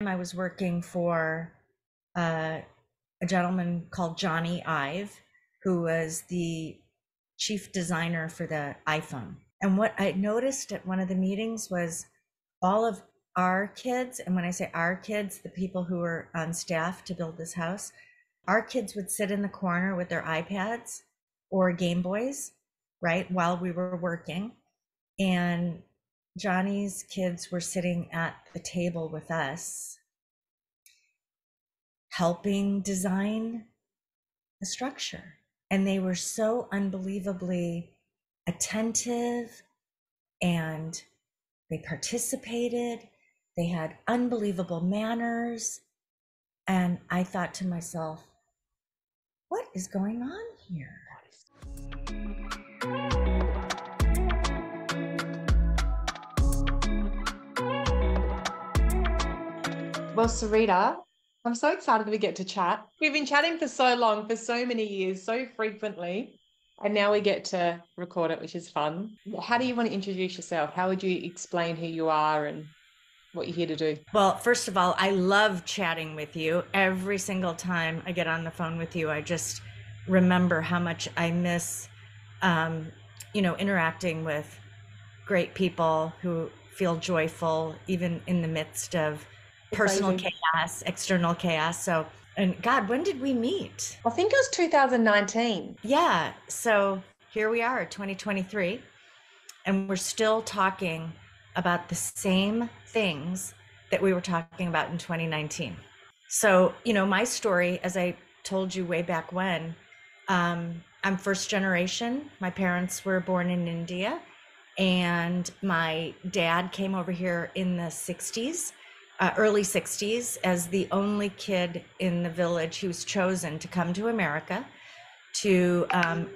I was working for uh, a gentleman called Jony Ive, who was the chief designer for the iPhone. And what I noticed at one of the meetings was all of our kids, and when I say our kids, the people who were on staff to build this house, our kids would sit in the corner with their iPads or Game Boys, right, while we were working. And Johnny's kids were sitting at the table with us, helping design the structure. And they were so unbelievably attentive, and they participated. They had unbelievable manners. And I thought to myself, what is going on here? Well, Sarita, I'm so excited we get to chat. We've been chatting for so long, for so many years, so frequently, and now we get to record it, which is fun. How do you want to introduce yourself? How would you explain who you are and what you're here to do? Well, first of all, I love chatting with you. Every single time I get on the phone with you, I just remember how much I miss, interacting with great people who feel joyful, even in the midst of personal Amazing. chaos, external chaos. So, and God, when did we meet? I think it was 2019. Yeah. So here we are, 2023, and we're still talking about the same things that we were talking about in 2019. So, my story, as I told you way back when, I'm first generation. My parents were born in India, and my dad came over here in the 60s, early 60s, as the only kid in the village. He was chosen to come to America to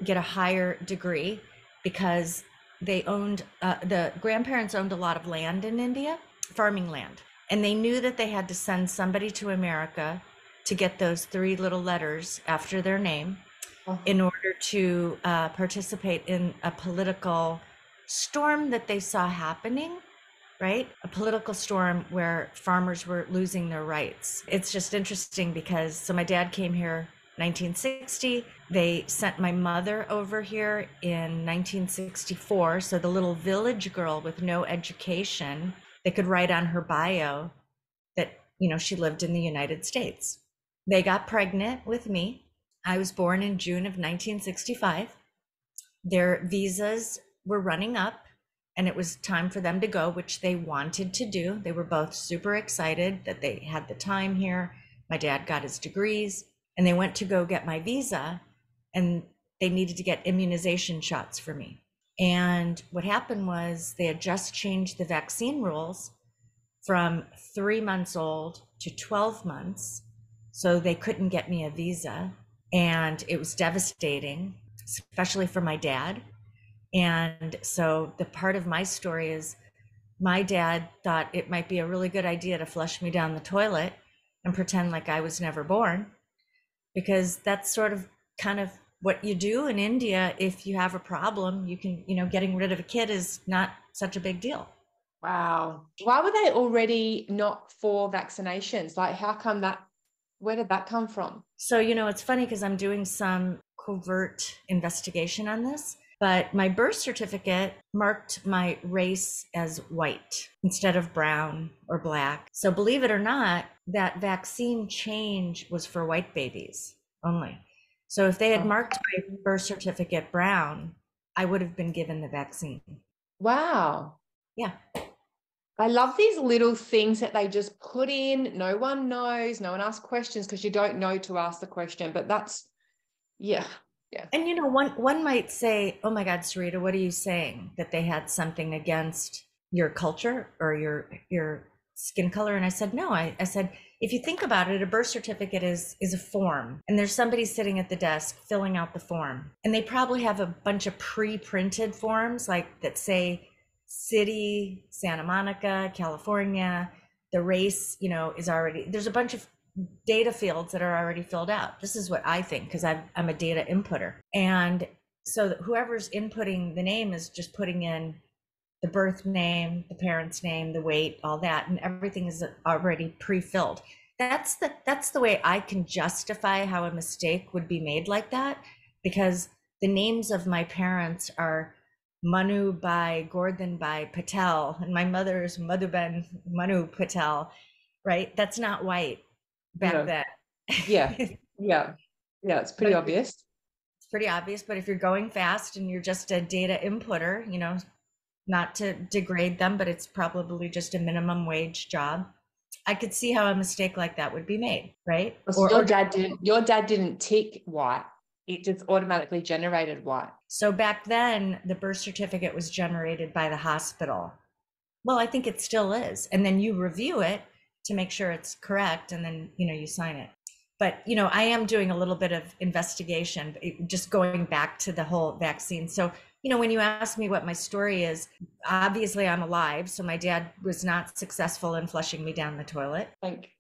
get a higher degree because the grandparents owned a lot of land in India, farming land. And they knew that they had to send somebody to America to get those three little letters after their name Oh, in order to participate in a political storm that they saw happening, right? A political storm where farmers were losing their rights. It's just interesting because, so my dad came here 1960. They sent my mother over here in 1964. So the little village girl with no education, they could write on her bio that, she lived in the United States. They got pregnant with me. I was born in June of 1965. Their visas were running up and it was time for them to go, which they wanted to do. They were both super excited that they had the time here. My dad got his degrees and they went to go get my visa, and they needed to get immunization shots for me. And what happened was they had just changed the vaccine rules from 3 months old to 12 months. So they couldn't get me a visa. And it was devastating, especially for my dad. And so the part of my story is my dad thought it might be a really good idea to flush me down the toilet and pretend like I was never born, because that's sort of kind of what you do in India. If you have a problem, you can, getting rid of a kid is not such a big deal. wow. Why were they already not for vaccinations? Like, how come that? Where did that come from? So, it's funny because I'm doing some covert investigation on this, but my birth certificate marked my race as white instead of brown or black. So believe it or not, that vaccine change was for white babies only. So if they had Oh. marked my birth certificate brown, I would have been given the vaccine. Wow. Yeah. I love these little things that they just put in. No one knows, no one asks questions because you don't know to ask the question. But that's, yeah, yeah. And one might say, "Oh my God, Sarita, what are you saying? That they had something against your culture or your skin color?" And I said, "No." I said, if you think about it, a birth certificate is a form, and there's somebody sitting at the desk filling out the form, and they probably have a bunch of pre-printed forms like that say city, Santa Monica, California. The race, is already, there's a bunch of data fields that are already filled out. This is what I think, because I'm a data inputter. And so whoever's inputting the name is just putting in the birth name, the parent's name, the weight, all that, and everything is already pre-filled. That's the way I can justify how a mistake would be made like that, because the names of my parents are Manu Bai, Gordon Bai Patel, and my mother's Madhuben Manu Patel, right? That's not white back No. then. Yeah. Yeah. Yeah. It's pretty But obvious. it's pretty obvious. But if you're going fast and you're just a data inputter, not to degrade them, but it's probably just a minimum wage job. I could see how a mistake like that would be made, right? So your dad didn't tick white. It just automatically generated white. So back then, the birth certificate was generated by the hospital. Well, I think it still is. And then you review it to make sure it's correct, and then, you sign it. But, I am doing a little bit of investigation, just going back to the whole vaccine. So, when you ask me what my story is, obviously I'm alive. So my dad was not successful in flushing me down the toilet. Like,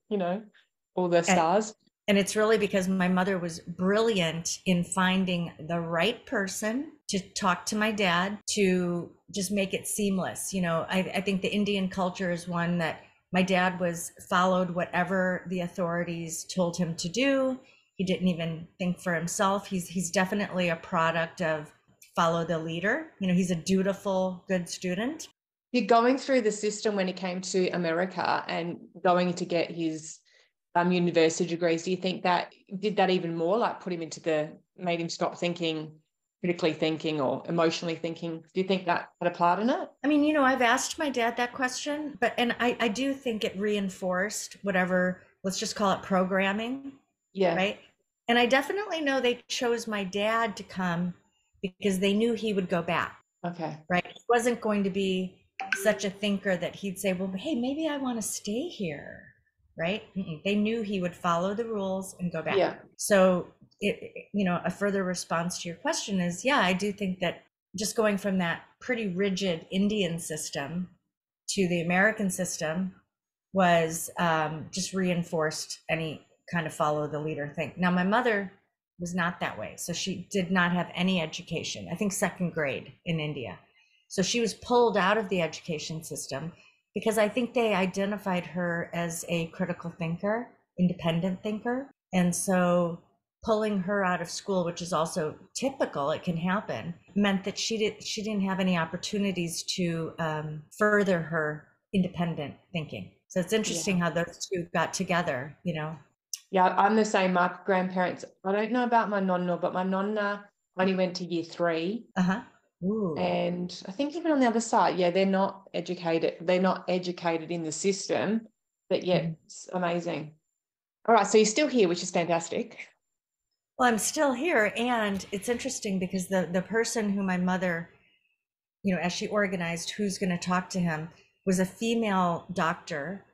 all the stars. And it's really because my mother was brilliant in finding the right person to talk to my dad to just make it seamless. I think the Indian culture is one that my dad followed whatever the authorities told him to do. He didn't even think for himself. He's definitely a product of follow the leader. He's a dutiful, good student. You're going through the system when he came to America and going to get his university degrees. Do you think that did that even more, like made him stop critically thinking or emotionally thinking? Do you think that had a part in it? I mean, I've asked my dad that question, and I do think it reinforced whatever, let's just call it programming. Yeah. Right. And I definitely know they chose my dad to come because they knew he would go back. Okay. Right. He wasn't going to be such a thinker that he'd say, well, hey, maybe I want to stay here. Right. They knew he would follow the rules and go back. Yeah. So, a further response to your question is, yeah, I do think that just going from that pretty rigid Indian system to the American system was just reinforced any kind of follow the leader thing. Now, my mother was not that way. So she did not have any education, I think second grade in India. So she was pulled out of the education system because I think they identified her as a critical thinker, independent thinker. And so pulling her out of school, which is also typical, it can happen, meant that she didn't have any opportunities to further her independent thinking. So it's interesting how those two got together, Yeah, I'm the same. My grandparents, I don't know about my nonna, but my nonna only went to year 3. Ooh. And I think even on the other side, they're not educated. They're not educated in the system, but yet it's amazing. All right, so you're still here, which is fantastic. Well, I'm still here, and it's interesting because the person who my mother, as she organized who's going to talk to him, was a female doctor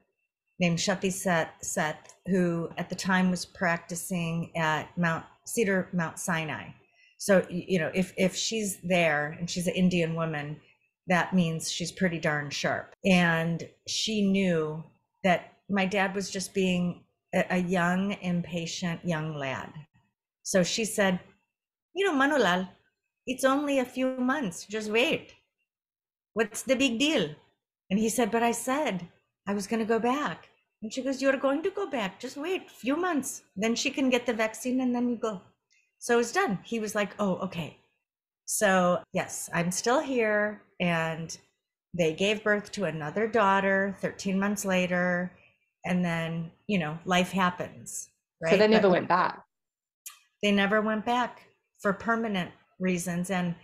named Shati Seth, who at the time was practicing at Mount Sinai. So, if she's there and she's an Indian woman, that means she's pretty darn sharp. And she knew that my dad was just being a young, impatient young lad. So she said, Manulal, it's only a few months. Just wait. What's the big deal? And he said, but I said I was going to go back. And she goes, you're going to go back. Just wait a few months. Then she can get the vaccine and then you go. So it was done. He was like, oh, okay. So yes, I'm still here. And they gave birth to another daughter 13 months later. And then, life happens. Right? So they never went back. They never went back for permanent reasons. And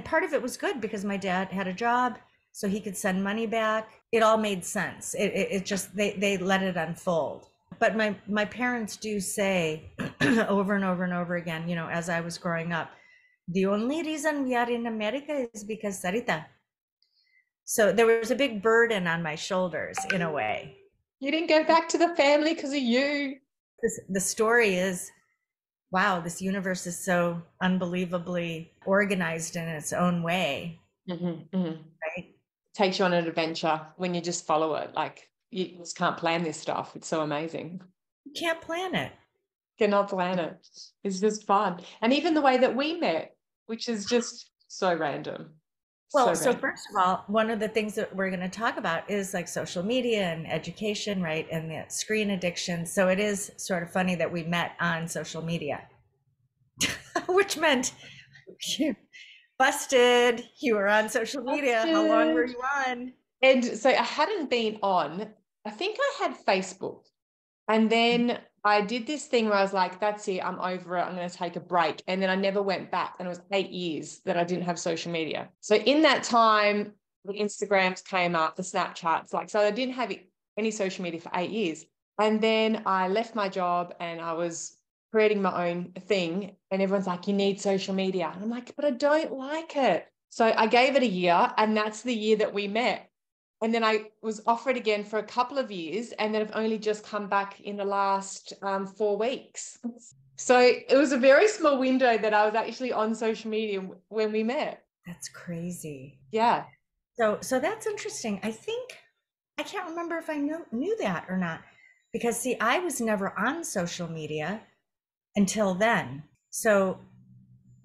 part of it was good because my dad had a job, so he could send money back. It all made sense. It just, they let it unfold. But my parents do say over and over and over again, as I was growing up, the only reason we are in America is because Sarita. So there was a big burden on my shoulders in a way. You didn't go back to the family because of you. The story is, wow, this universe is so unbelievably organized in its own way. Right? It takes you on an adventure when you just follow it. Like, you just can't plan this stuff. It's so amazing. You can't plan it. Cannot plan it. It's just fun. And even the way that we met, which is just so random. Well, So so great. first of all, one of the things that we're going to talk about is like social media and education, right? And the screen addiction. So it is sort of funny that we met on social media, which meant you busted. You were on social media. How long were Busted. you on? And so I hadn't been on, I think I had Facebook. And then I did this thing where I was like, that's it, I'm over it. I'm going to take a break. And then I never went back. And it was 8 years that I didn't have social media. So in that time, the Instagrams came up, the Snapchats, like, so I didn't have any social media for 8 years. And then I left my job and I was creating my own thing. And everyone's like, you need social media. And I'm like, but I don't like it. So I gave it a year, and that's the year that we met. And then I was offered again for a couple of years, and then I've only just come back in the last 4 weeks. So it was a very small window that I was actually on social media when we met. That's crazy. Yeah. So that's interesting. I think I can't remember if I knew that or not, because see, I was never on social media until then. So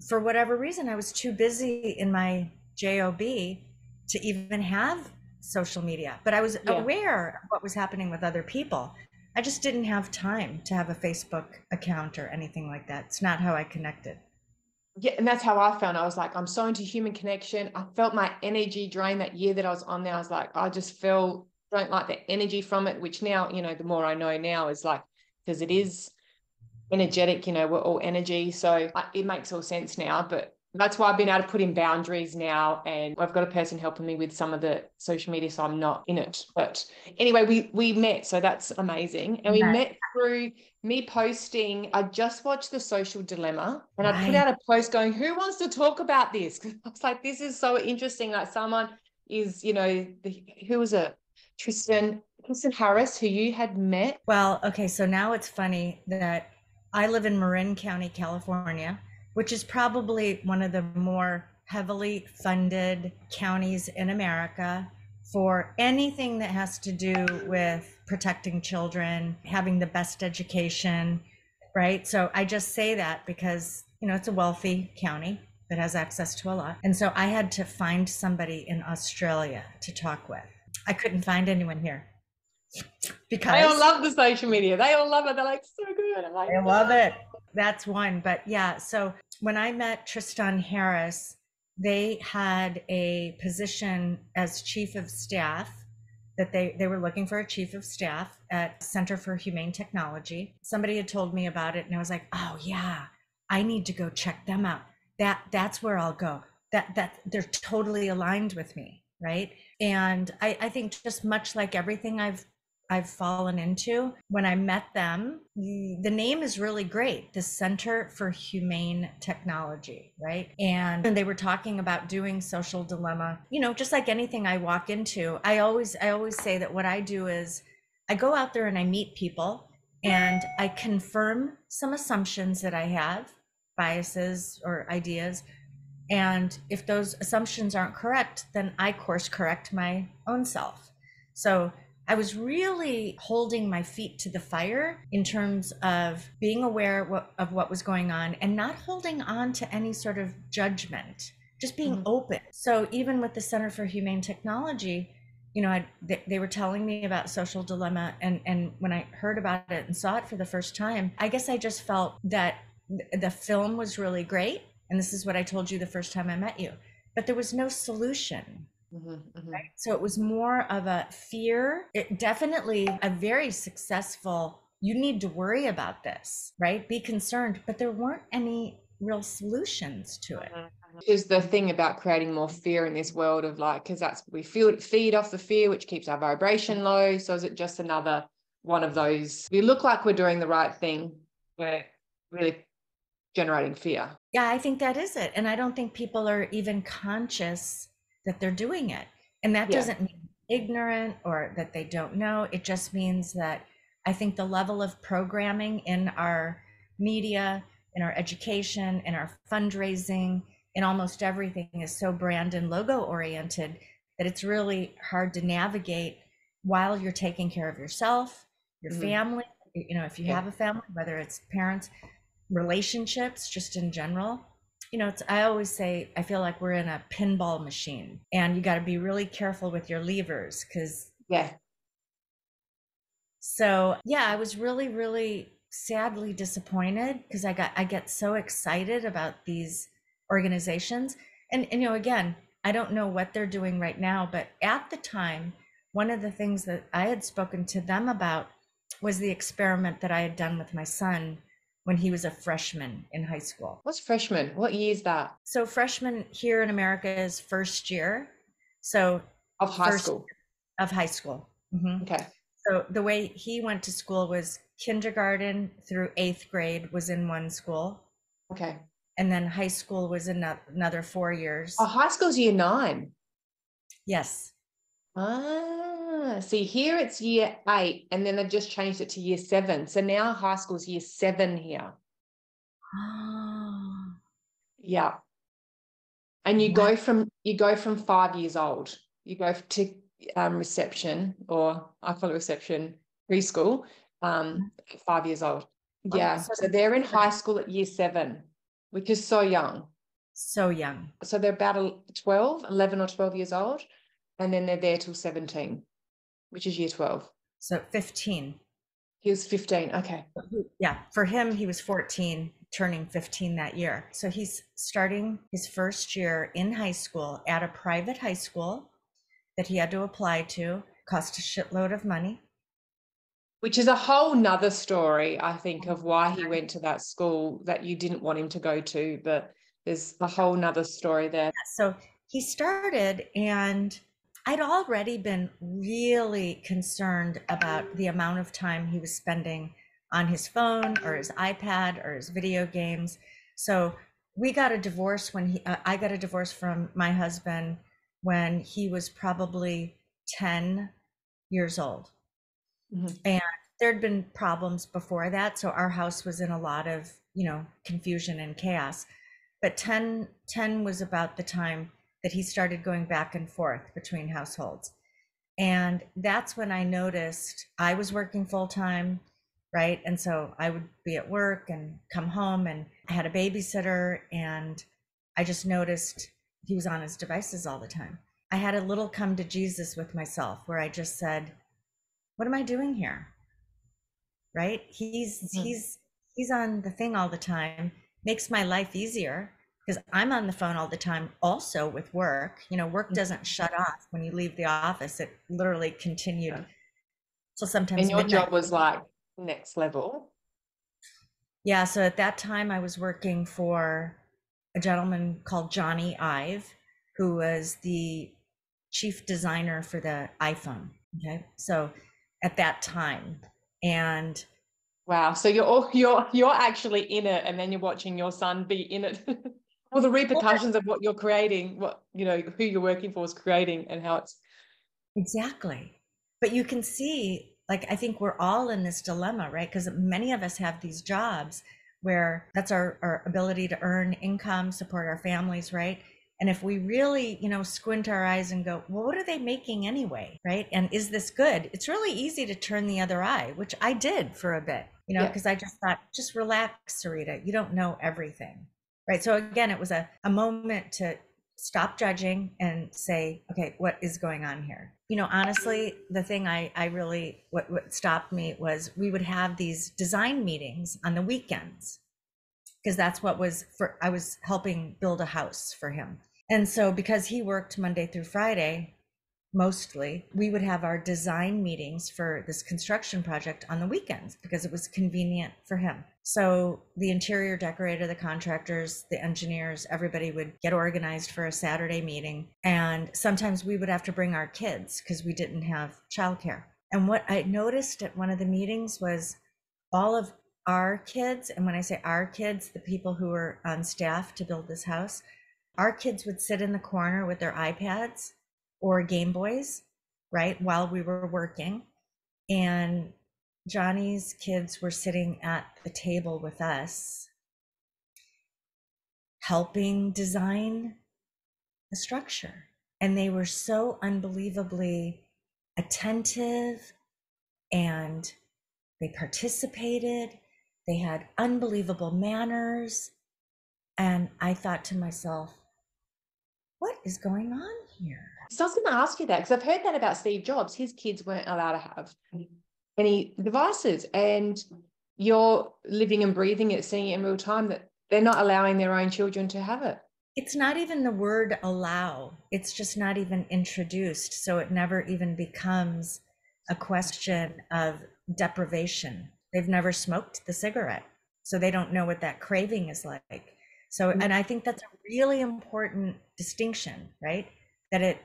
for whatever reason, I was too busy in my job to even have social media, but I was Yeah. aware of what was happening with other people. I just didn't have time to have a Facebook account or anything like that. It's not how I connected. Yeah. And that's how I felt. I was like, I'm so into human connection. I felt my energy drain that year that I was on there. I was like, I just felt, don't like the energy from it, which now, the more I know now is like, because it is energetic, we're all energy. So it makes all sense now. But that's why I've been able to put in boundaries now. And I've got a person helping me with some of the social media, so I'm not in it. But anyway, we met. So that's amazing. And we Right. met through me posting. I just watched The Social Dilemma, and I put Right. out a post going, who wants to talk about this? Because I was like, this is so interesting. Like someone is, who was it? Tristan Harris, who you had met. Well, okay, so now it's funny that I live in Marin County, California, which is probably one of the more heavily funded counties in America for anything that has to do with protecting children, having the best education, right? So I just say that because, it's a wealthy county that has access to a lot. And so I had to find somebody in Australia to talk with. I couldn't find anyone here They all because love the social media. They all love it. They're like, so good. I'm like, I no. love it. That's one. But yeah, so when I met Tristan Harris, they had a position as chief of staff that they were looking for a chief of staff at Center for Humane Technology. Somebody had told me about it and I was like, oh yeah, I need to go check them out. That's where I'll go. That they're totally aligned with me, right? And I think just much like everything I've fallen into. When I met them, the name is really great, the Center for Humane Technology, right? And they were talking about doing social dilemma, just like anything I walk into. I always say that what I do is I go out there and I meet people and I confirm some assumptions that I have, biases or ideas. And if those assumptions aren't correct, then I course correct my own self. So I was really holding my feet to the fire in terms of being aware of what was going on and not holding on to any sort of judgment, just being open. So even with the Center for Humane Technology, they were telling me about social dilemma. And when I heard about it and saw it for the first time, I guess I just felt that the film was really great. And this is what I told you the first time I met you, but there was no solution. Right? So it was more of a fear. It definitely a very successful, you need to worry about this, right? Be concerned, but there weren't any real solutions to it. Is the thing about creating more fear in this world of like, because we feed off the fear, which keeps our vibration low. So is it just another one of those? We look like we're doing the right thing. We're really generating fear. Yeah, I think that is it. And I don't think people are even conscious that they're doing it. And that doesn't mean ignorant or that they don't know. It just means that I think the level of programming in our media, in our education, in our fundraising, in almost everything is so brand and logo oriented that it's really hard to navigate while you're taking care of yourself, your family, if you have a family, whether it's parents, relationships, just in general. I always say, I feel like we're in a pinball machine and you got to be really careful with your levers because Yeah. so yeah, I was really, really sadly disappointed because I get so excited about these organizations. And again, I don't know what they're doing right now, but at the time, one of the things that I had spoken to them about was the experiment that I had done with my son when he was a freshman in high school. What's freshman? What year is that? So freshman here in America is first year. So Of high first school. of high school. Mhm. Okay. So the way he went to school was kindergarten through eighth grade was in one school, Okay. and then high school was another four Oh, years. high school's year 9. Yes. Ah, see, here it's year 8, and then they've just changed it to year 7. So now high school's year 7 here. Oh, Yeah. And wow. you go from 5 years old. You go to reception, or I call it reception, preschool, 5 years old. Oh, Yeah. So they're in high school at year 7, which is so young. so young. So they're about 11 or 12 years old, and then they're there till 17, which is year 12. So 15. He was 15. Okay. Yeah, for him, he was 14, turning 15 that year. So he's starting his first year in high school at a private high school that he had to apply to, cost a shitload of money. Which is a whole nother story, I think, of why he went to that school that you didn't want him to go to. But there's a whole nother story there. So he started, and I'd already been really concerned about the amount of time he was spending on his phone or his iPad or his video games. So we got a divorce I got a divorce from my husband when he was probably 10 years old. Mhm. And there'd been problems before that. So our house was in a lot of, confusion and chaos. But ten was about the time that he started going back and forth between households. And that's when I noticed I was working full time, right? And so I would be at work and come home, and I had a babysitter, and I just noticed he was on his devices all the time. I had a little come to Jesus with myself where I just said, what am I doing here? Right? Mhm. He's on the thing all the time, makes my life easier because I'm on the phone all the time also with work. Work doesn't shut off when you leave the office. It literally continued till And sometimes your midnight. job was like next level. Yeah, so at that time I was working for a gentleman called Jony Ive, who was the chief designer for the iPhone. Okay. So at that time, and Wow. So you're actually in it, and then you're watching your son be in it. Well, the repercussions of what you're creating, who you're working for is creating, and how it's. exactly. But you can see, like, I think we're all in this dilemma, right? Because many of us have these jobs where that's our ability to earn income, support our families, right? And if we really, squint our eyes and go, well, what are they making anyway, right? And is this good? It's really easy to turn the other eye, which I did for a bit, Yeah. because I just thought, just relax, Sarita. You don't know everything, right? So again, it was a moment to stop judging and say, okay, what is going on here? Honestly, the thing I really, what stopped me was we would have these design meetings on the weekends because that's what was for, I was helping build a house for him. And so because he worked Monday through Friday, mostly, we would have our design meetings for this construction project on the weekends because it was convenient for him. So the interior decorator, the contractors, the engineers, everybody would get organized for a Saturday meeting. And sometimes we would have to bring our kids because we didn't have childcare. And what I noticed at one of the meetings was all of our kids, and when I say our kids, the people who were on staff to build this house, our kids would sit in the corner with their iPads or Game Boys, right, while we were working. And Johnny's kids were sitting at the table with us, helping design a structure. And they were so unbelievably attentive, and they participated. They had unbelievable manners. And I thought to myself, what is going on here? So I was going to ask you that, because I've heard that about Steve Jobs. His kids weren't allowed to have any devices, and you're living and breathing it, seeing it in real time, that they're not allowing their own children to have it. It's not even the word allow. It's just not even introduced. So it never even becomes a question of deprivation. They've never smoked the cigarette, so they don't know what that craving is like. So, and I think that's a really important distinction, right? That it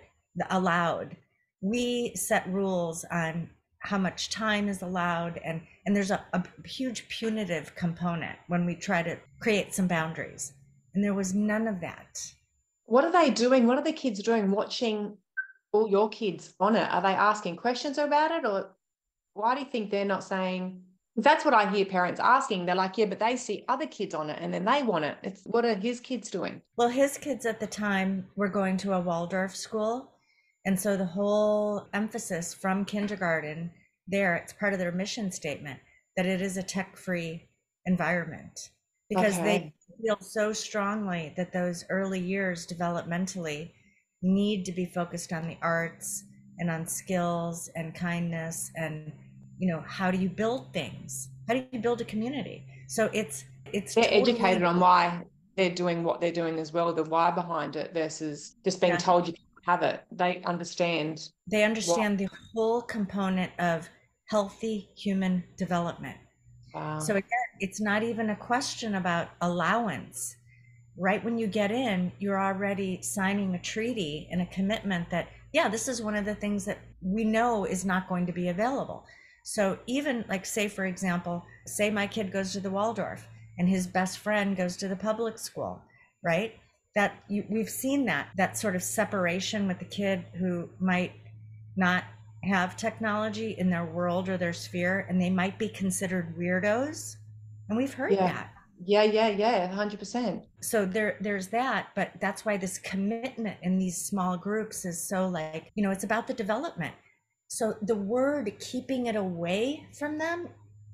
allowed. We set rules on how much time is allowed, and there's a huge punitive component when we try to create some boundaries. And there was none of that. What are they doing? What are the kids doing watching all your kids on it? Are they asking questions about it? Or why do you think they're not saying? That's what I hear parents asking. They're like, yeah, but they see other kids on it and then they want it. What are his kids doing? Well, his kids at the time were going to a Waldorf school. And so the whole emphasis from kindergarten there, it's part of their mission statement that it is a tech-free environment, because they feel so strongly that those early years developmentally need to be focused on the arts and on skills and kindness, and how do you build things, how do you build a community. So it's they're totally educated on why they're doing what they're doing as well, the why behind it, versus just being told you can't have it. They understand the whole component of healthy human development. So again, it's not even a question about allowance. Right when you get in, you're already signing a treaty and a commitment that, yeah, this is one of the things that we know is not going to be available. So even like, say, for example, say my kid goes to the Waldorf and his best friend goes to the public school, right? We've seen that sort of separation with the kid who might not have technology in their world or their sphere, and they might be considered weirdos. And we've heard that. Yeah, 100%. So there's that, but that's why this commitment in these small groups is so, like, it's about the development. So the word keeping it away from them,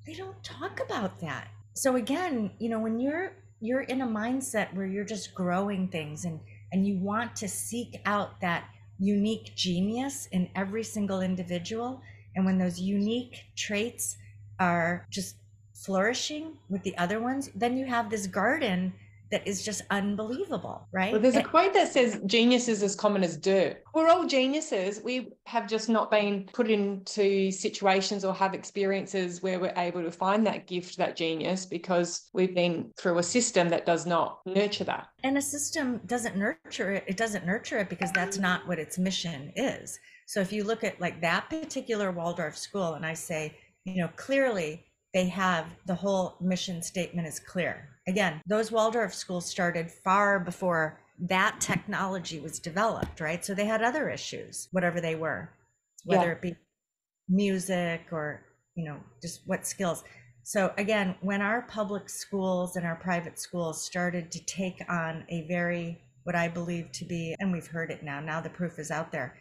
they don't talk about that. So again, when you're in a mindset where you're just growing things, and you want to seek out that unique genius in every single individual, and when those unique traits are just flourishing with the other ones, then you have this garden that is just unbelievable, right? Well, there's a quote that says genius is as common as dirt. We're all geniuses. We have just not been put into situations or have experiences where we're able to find that gift, that genius, because we've been through a system that does not nurture that. And a system doesn't nurture it. It doesn't nurture it because that's not what its mission is. So if you look at like that particular Waldorf school, and I say, clearly they have the whole mission statement is clear. Again, those Waldorf schools started far before that technology was developed, right? So they had other issues, whatever they were, whether it be music or, just what skills. So again, when our public schools and our private schools started to take on a very, what I believe to be, and we've heard it now the proof is out there,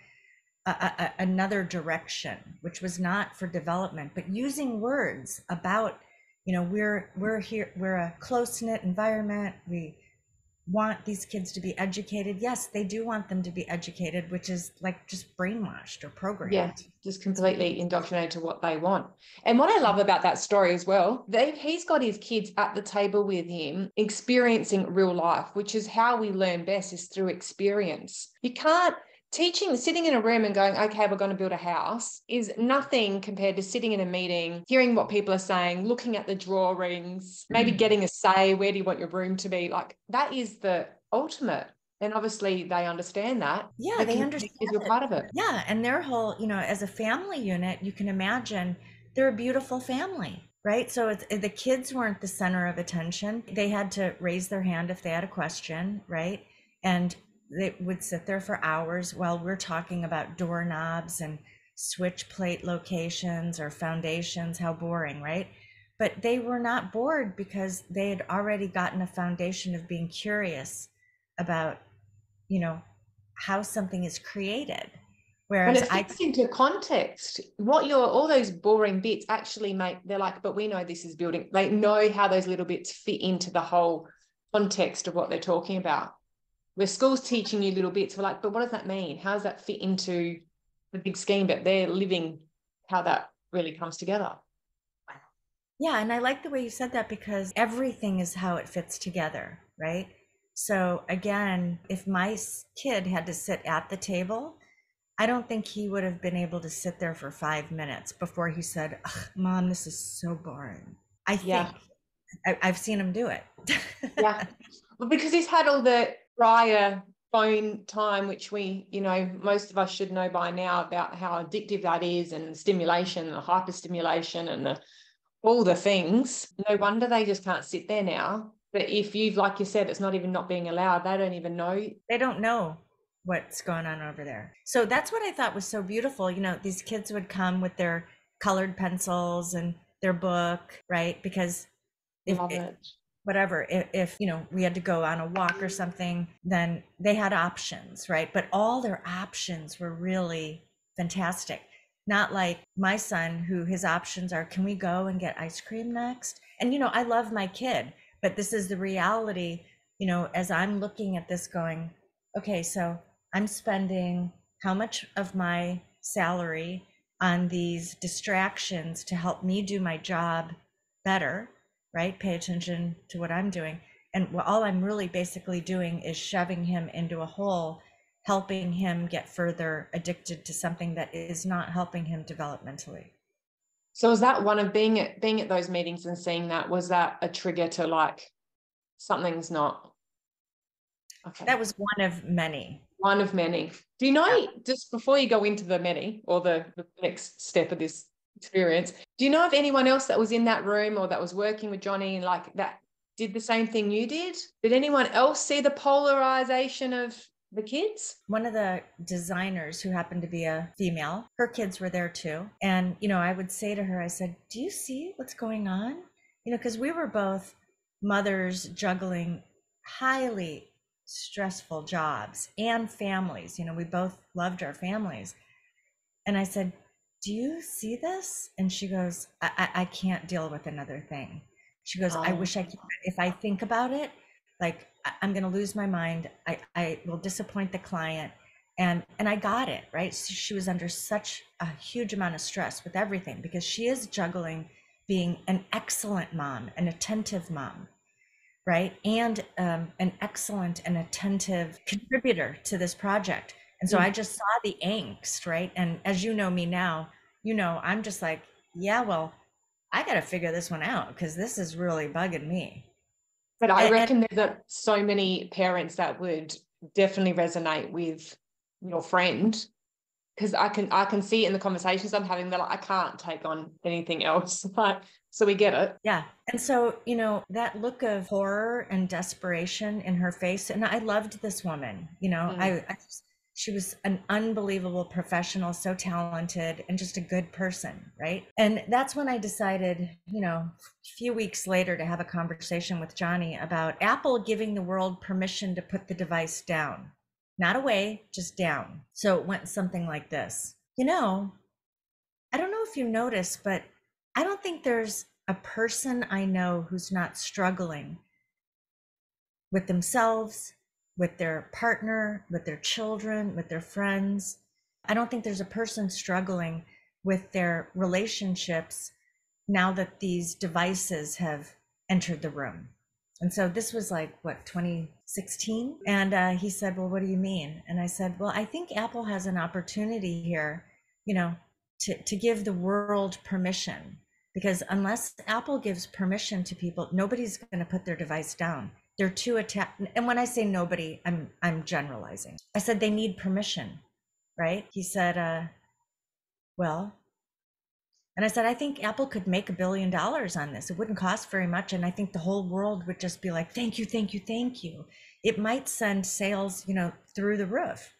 another direction, which was not for development, but using words about, we're here, we're a close-knit environment, we want these kids to be educated. Yes, they do want them to be educated, which is like just brainwashed or programmed. Yeah, just completely indoctrinated to what they want. And what I love about that story as well, he's got his kids at the table with him experiencing real life, which is how we learn best, is through experience. You can't sitting in a room and going, okay, we're going to build a house, is nothing compared to sitting in a meeting, hearing what people are saying, looking at the drawings, maybe getting a say, where do you want your room to be? Like, that is the ultimate. And obviously they understand that. Yeah, they understand you're part of it. Yeah, and their whole, as a family unit, you can imagine they're a beautiful family, right? So the kids weren't the center of attention. They had to raise their hand if they had a question, right? And they would sit there for hours while we're talking about doorknobs and switch plate locations or foundations. How boring, right? But they were not bored because they had already gotten a foundation of being curious about, how something is created. Whereas and it fits into context. All those boring bits actually they're like, but we know this is building. They know how those little bits fit into the whole context of what they're talking about. Where school's teaching you little bits, we're like, but what does that mean? How does that fit into the big scheme? But they're living how that really comes together. Yeah, and I like the way you said that, because everything is how it fits together, right? So again, if my kid had to sit at the table, I don't think he would have been able to sit there for 5 minutes before he said, "Ugh, Mom, this is so boring." I Yeah. think I've seen him do it. Yeah. Well, because he's had all the prior phone time, which we, most of us should know by now about how addictive that is, and stimulation and hyperstimulation and all the things. No wonder they just can't sit there now. But if you've, like you said, it's not even not being allowed, they don't even know. They don't know what's going on over there. So that's what I thought was so beautiful. These kids would come with their colored pencils and their book, right? Because if Love it. whatever, if we had to go on a walk or something, then they had options, right? But all their options were really fantastic. Not like my son, who his options are, can we go and get ice cream next? And I love my kid, but this is the reality, as I'm looking at this going, okay, so I'm spending how much of my salary on these distractions to help me do my job better, right? Pay attention to what I'm doing. And all I'm really basically doing is shoving him into a hole, helping him get further addicted to something that is not helping him developmentally. So was that one of being at those meetings and seeing that, was that a trigger to like, something's not okay? That was one of many. One of many. Do you know, just before you go into the many or the next step of this experience, do you know of anyone else that was in that room or that was working with Jony and like that did the same thing you did? Did anyone else see the polarization of the kids? One of the designers, who happened to be a female, her kids were there too. And, I would say to her, I said, do you see what's going on? Because we were both mothers juggling highly stressful jobs and families. We both loved our families. And I said, do you see this? And she goes, I can't deal with another thing. She goes, I wish I could. If I think about it, like I'm going to lose my mind. I will disappoint the client. And I got it, right? So she was under such a huge amount of stress with everything, because she is juggling being an excellent mom, an attentive mom, right? And an excellent and attentive contributor to this project. And so I just saw the angst, right? And as you know me now, I'm just like, yeah, well, I got to figure this one out, because this is really bugging me. But I reckon there's so many parents that would definitely resonate with your friend, because I can see it in the conversations I'm having. They're like, I can't take on anything else. Like, so we get it. Yeah. And so, that look of horror and desperation in her face. And I loved this woman, she was an unbelievable professional, so talented, and just a good person, right? And that's when I decided, a few weeks later, to have a conversation with Jony about Apple giving the world permission to put the device down. Not away, just down. So it went something like this. I don't know if you noticed, but I don't think there's a person I know who's not struggling with themselves, with their partner, with their children, with their friends. I don't think there's a person struggling with their relationships now that these devices have entered the room. And so this was like, 2016? And he said, well, what do you mean? And I said, well, I think Apple has an opportunity here, to give the world permission, because unless Apple gives permission to people, nobody's going to put their device down. They're too attached. And when I say nobody, I'm generalizing. I said, they need permission, right? He said, well, and I said, I think Apple could make $1 billion on this. It wouldn't cost very much. And I think the whole world would just be like, thank you, thank you, thank you. It might send sales, through the roof.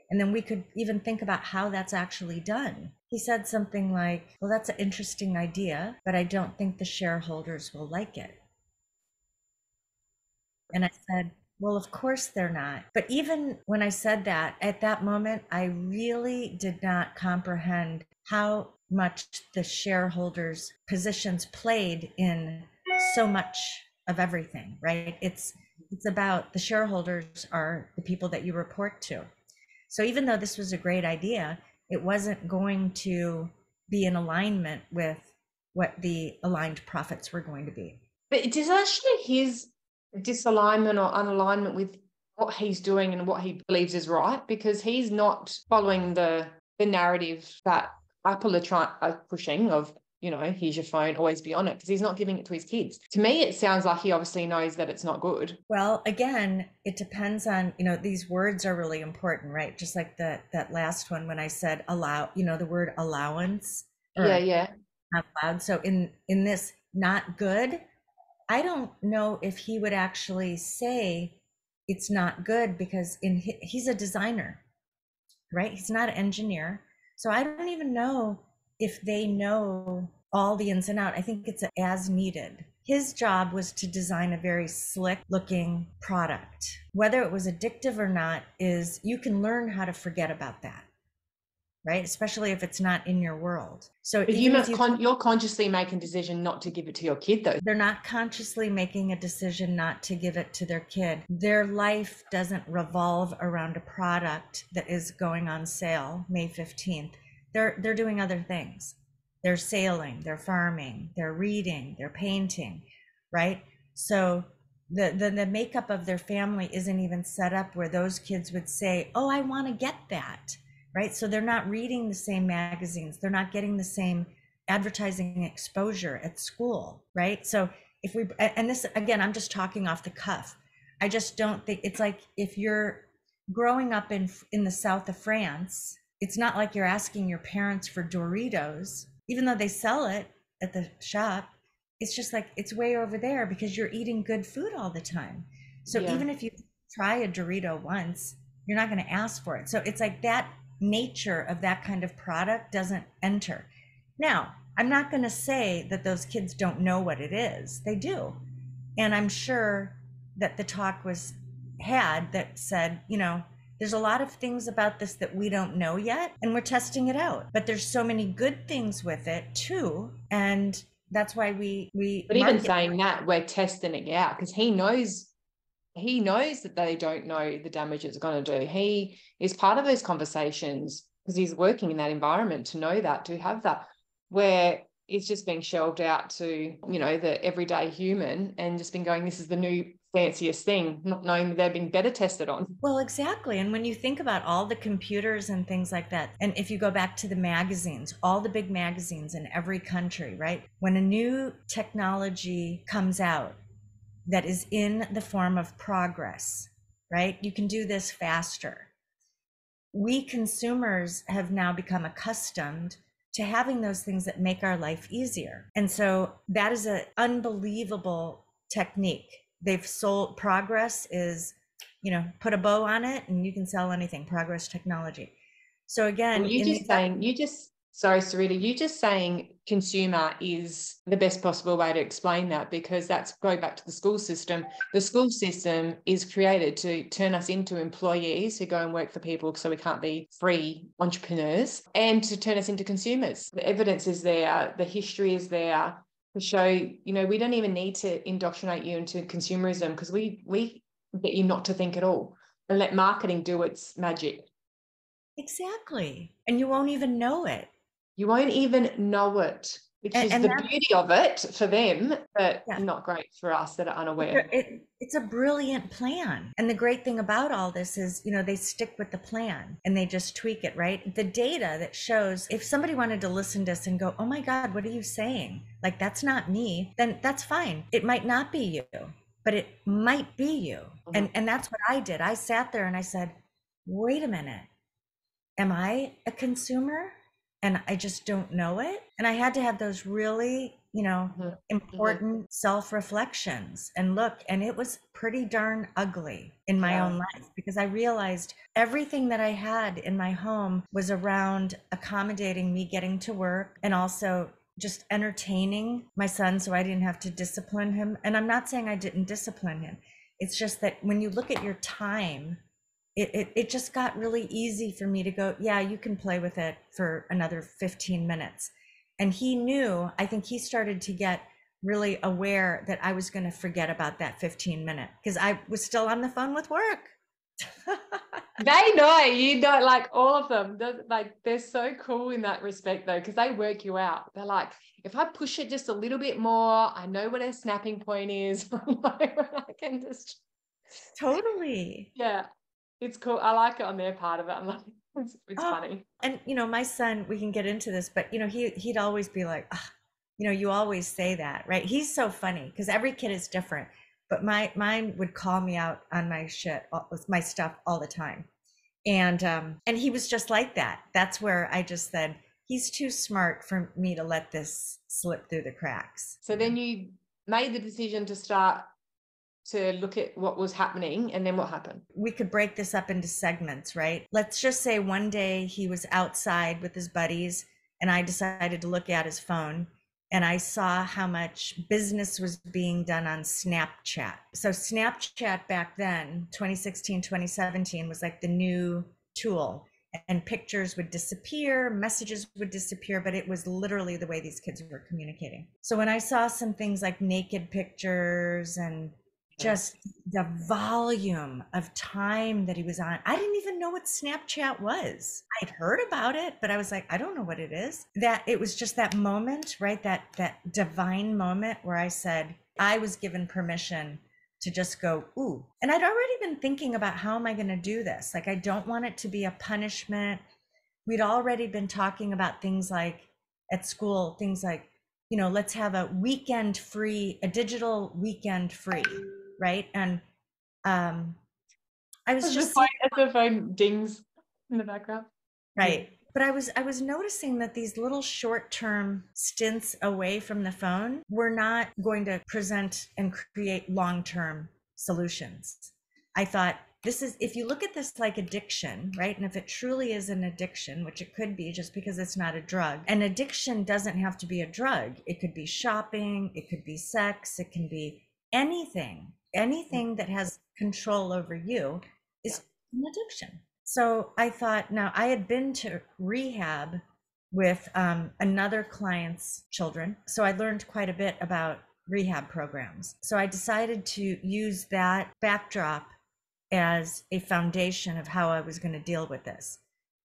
And then we could even think about how that's actually done. He said something like, well, that's an interesting idea, but I don't think the shareholders will like it. And I said, well, of course they're not. But even when I said that, at that moment, I really did not comprehend how much the shareholders' positions played in so much of everything, right? It's it's about the shareholders are the people that you report to. So even though this was a great idea, it wasn't going to be in alignment with what the aligned profits were going to be. But it is actually his disalignment or unalignment with what he's doing and what he believes is right, because he's not following the narrative that Apple are pushing of, you know, here's your phone, always be on it, because he's not giving it to his kids. To me, it sounds like he obviously knows that it's not good. Well, again, it depends on, you know, these words are really important, right? Just like that last one when I said allow, you know, the word allowance or Yeah. not allowed. So in this not good, I don't know if he would actually say it's not good, because he's a designer, right? He's not an engineer. So I don't even know if they know all the ins and outs. I think it's as needed. His job was to design a very slick looking product. Whether it was addictive or not is, you can learn how to forget about that, right? Especially if it's not in your world. So But even if you're consciously making a decision not to give it to your kid, though. they're not consciously making a decision not to give it to their kid. Their life doesn't revolve around a product that is going on sale May 15th. They're doing other things. They're sailing, they're farming, they're reading, they're painting, right? So the makeup of their family isn't even set up where those kids would say, oh, I want to get that, right? So they're not reading the same magazines. They're not getting the same advertising exposure at school, right? So if we, and this, again, I'm just talking off the cuff. I just don't think, it's like if you're growing up in the south of France, it's not like you're asking your parents for Doritos, even though they sell it at the shop. It's just like, it's way over there because you're eating good food all the time. So even if you try a Dorito once, you're not going to ask for it. So it's like that nature of that kind of product doesn't enter. Now, I'm not going to say that those kids don't know what it is. They do. And I'm sure that the talk was had that said, you know, there's a lot of things about this that we don't know yet, and we're testing it out. But there's so many good things with it too. And that's why we But even saying that, we're testing it out, because he knows that they don't know the damage it's going to do. He is part of those conversations because he's working in that environment to know that, to have that, where it's just being shelved out to, you know, the everyday human and just been going, this is the new fanciest thing, not knowing that they're being better tested on. Well, exactly. And when you think about all the computers and things like that, and if you go back to the magazines, all the big magazines in every country, right? When a new technology comes out that is in the form of progress, right? You can do this faster. We consumers have now become accustomed to having those things that make our life easier. And so that is an unbelievable technique. They've sold, progress is, you know, put a bow on it and you can sell anything, progress technology. So again, well, sorry, Sarita, you just saying consumer is the best possible way to explain that, because that's going back to the school system. The school system is created to turn us into employees who go and work for people so we can't be free entrepreneurs, and to turn us into consumers. The evidence is there, the history is there to show, you know, we don't even need to indoctrinate you into consumerism, because we get you not to think at all and let marketing do its magic. Exactly. And you won't even know it. You won't even know it, which is the beauty of it for them, but not great for us that are unaware. It's a brilliant plan. And the great thing about all this is, you know, they stick with the plan and they just tweak it, right? The data that shows, if somebody wanted to listen to us and go, oh my God, what are you saying? Like, that's not me, then that's fine. It might not be you, but it might be you. Mm-hmm. And that's what I did. I sat there and I said, wait a minute, am I a consumer? And I just don't know it. And I had to have those really, you know, important self-reflections and look, and it was pretty darn ugly in my own life, because I realized everything that I had in my home was around accommodating me getting to work and also just entertaining my son so I didn't have to discipline him. And I'm not saying I didn't discipline him. It's just that when you look at your time, it just got really easy for me to go, yeah, you can play with it for another 15 minutes. And he knew, I think he started to get really aware that I was going to forget about that 15 minute because I was still on the phone with work. They know, you know, like all of them, like they're so cool in that respect though, because they work you out. They're like, if I push it just a little bit more, I know what a snapping point is. I can just, Totally. yeah, it's cool. I like it on their part of it. I'm like, it's Oh, funny. and my son, we can get into this, but he'd always be like, "Ugh, you always say that, right?" He's so funny because every kid is different. But mine would call me out on my shit, my stuff all the time. And he was just like that. That's where I just said, he's too smart for me to let this slip through the cracks. So then you made the decision to start to look at what was happening, and then what happened? We could break this up into segments, right? Let's just say one day he was outside with his buddies and I decided to look at his phone and I saw how much business was being done on Snapchat. So Snapchat back then, 2016, 2017, was like the new tool, and pictures would disappear, messages would disappear, but it was literally the way these kids were communicating. So when I saw some things like naked pictures and just the volume of time that he was on. I didn't even know what Snapchat was. I'd heard about it, but I was like, I don't know what it is. That it was just that moment, right? That divine moment where I said, I was given permission to just go, ooh. And I'd already been thinking about how am I going to do this? Like, I don't want it to be a punishment. We'd already been talking about things like at school, things like, let's have a weekend free, a digital weekend free, right? And I was just seeing, the phone dings in the background. right. Yeah. But I was noticing that these little short-term stints away from the phone were not going to present and create long-term solutions. I thought, this is, if you look at this like addiction, right? And if it truly is an addiction, which it could be just because it's not a drug, an addiction doesn't have to be a drug. It could be shopping, it could be sex, it can be anything that has control over you is an addiction. So I thought, now I had been to rehab with another client's children. So I learned quite a bit about rehab programs. So I decided to use that backdrop as a foundation of how I was going to deal with this.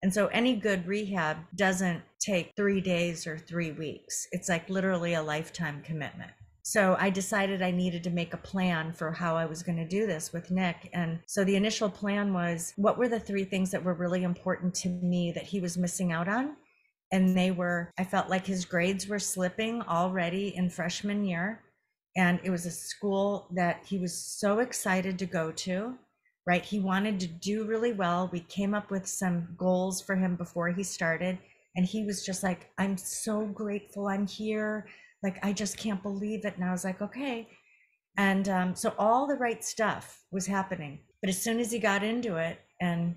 And so any good rehab doesn't take 3 days or 3 weeks. It's like literally a lifetime commitment. So I decided I needed to make a plan for how I was going to do this with Nick. And so the initial plan was, what were the 3 things that were really important to me that he was missing out on? And they were, I felt like his grades were slipping already in freshman year. And it was a school that he was so excited to go to, right? He wanted to do really well. We came up with some goals for him before he started. And he was just like, I'm so grateful I'm here. Like, I just can't believe it. And I was like, okay. And so all the right stuff was happening. But as soon as he got into it, and,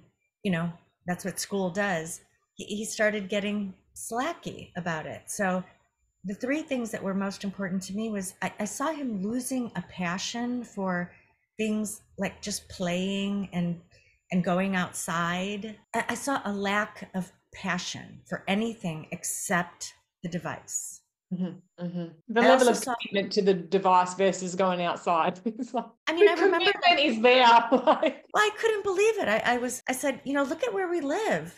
that's what school does, he started getting slacky about it. So the 3 things that were most important to me was I saw him losing a passion for things like just playing and going outside. I saw a lack of passion for anything except the device. Mm-hmm, mm-hmm. The level of commitment to the device versus going outside. I mean, I remember commitment is there. Well, I couldn't believe it. I said, look at where we live.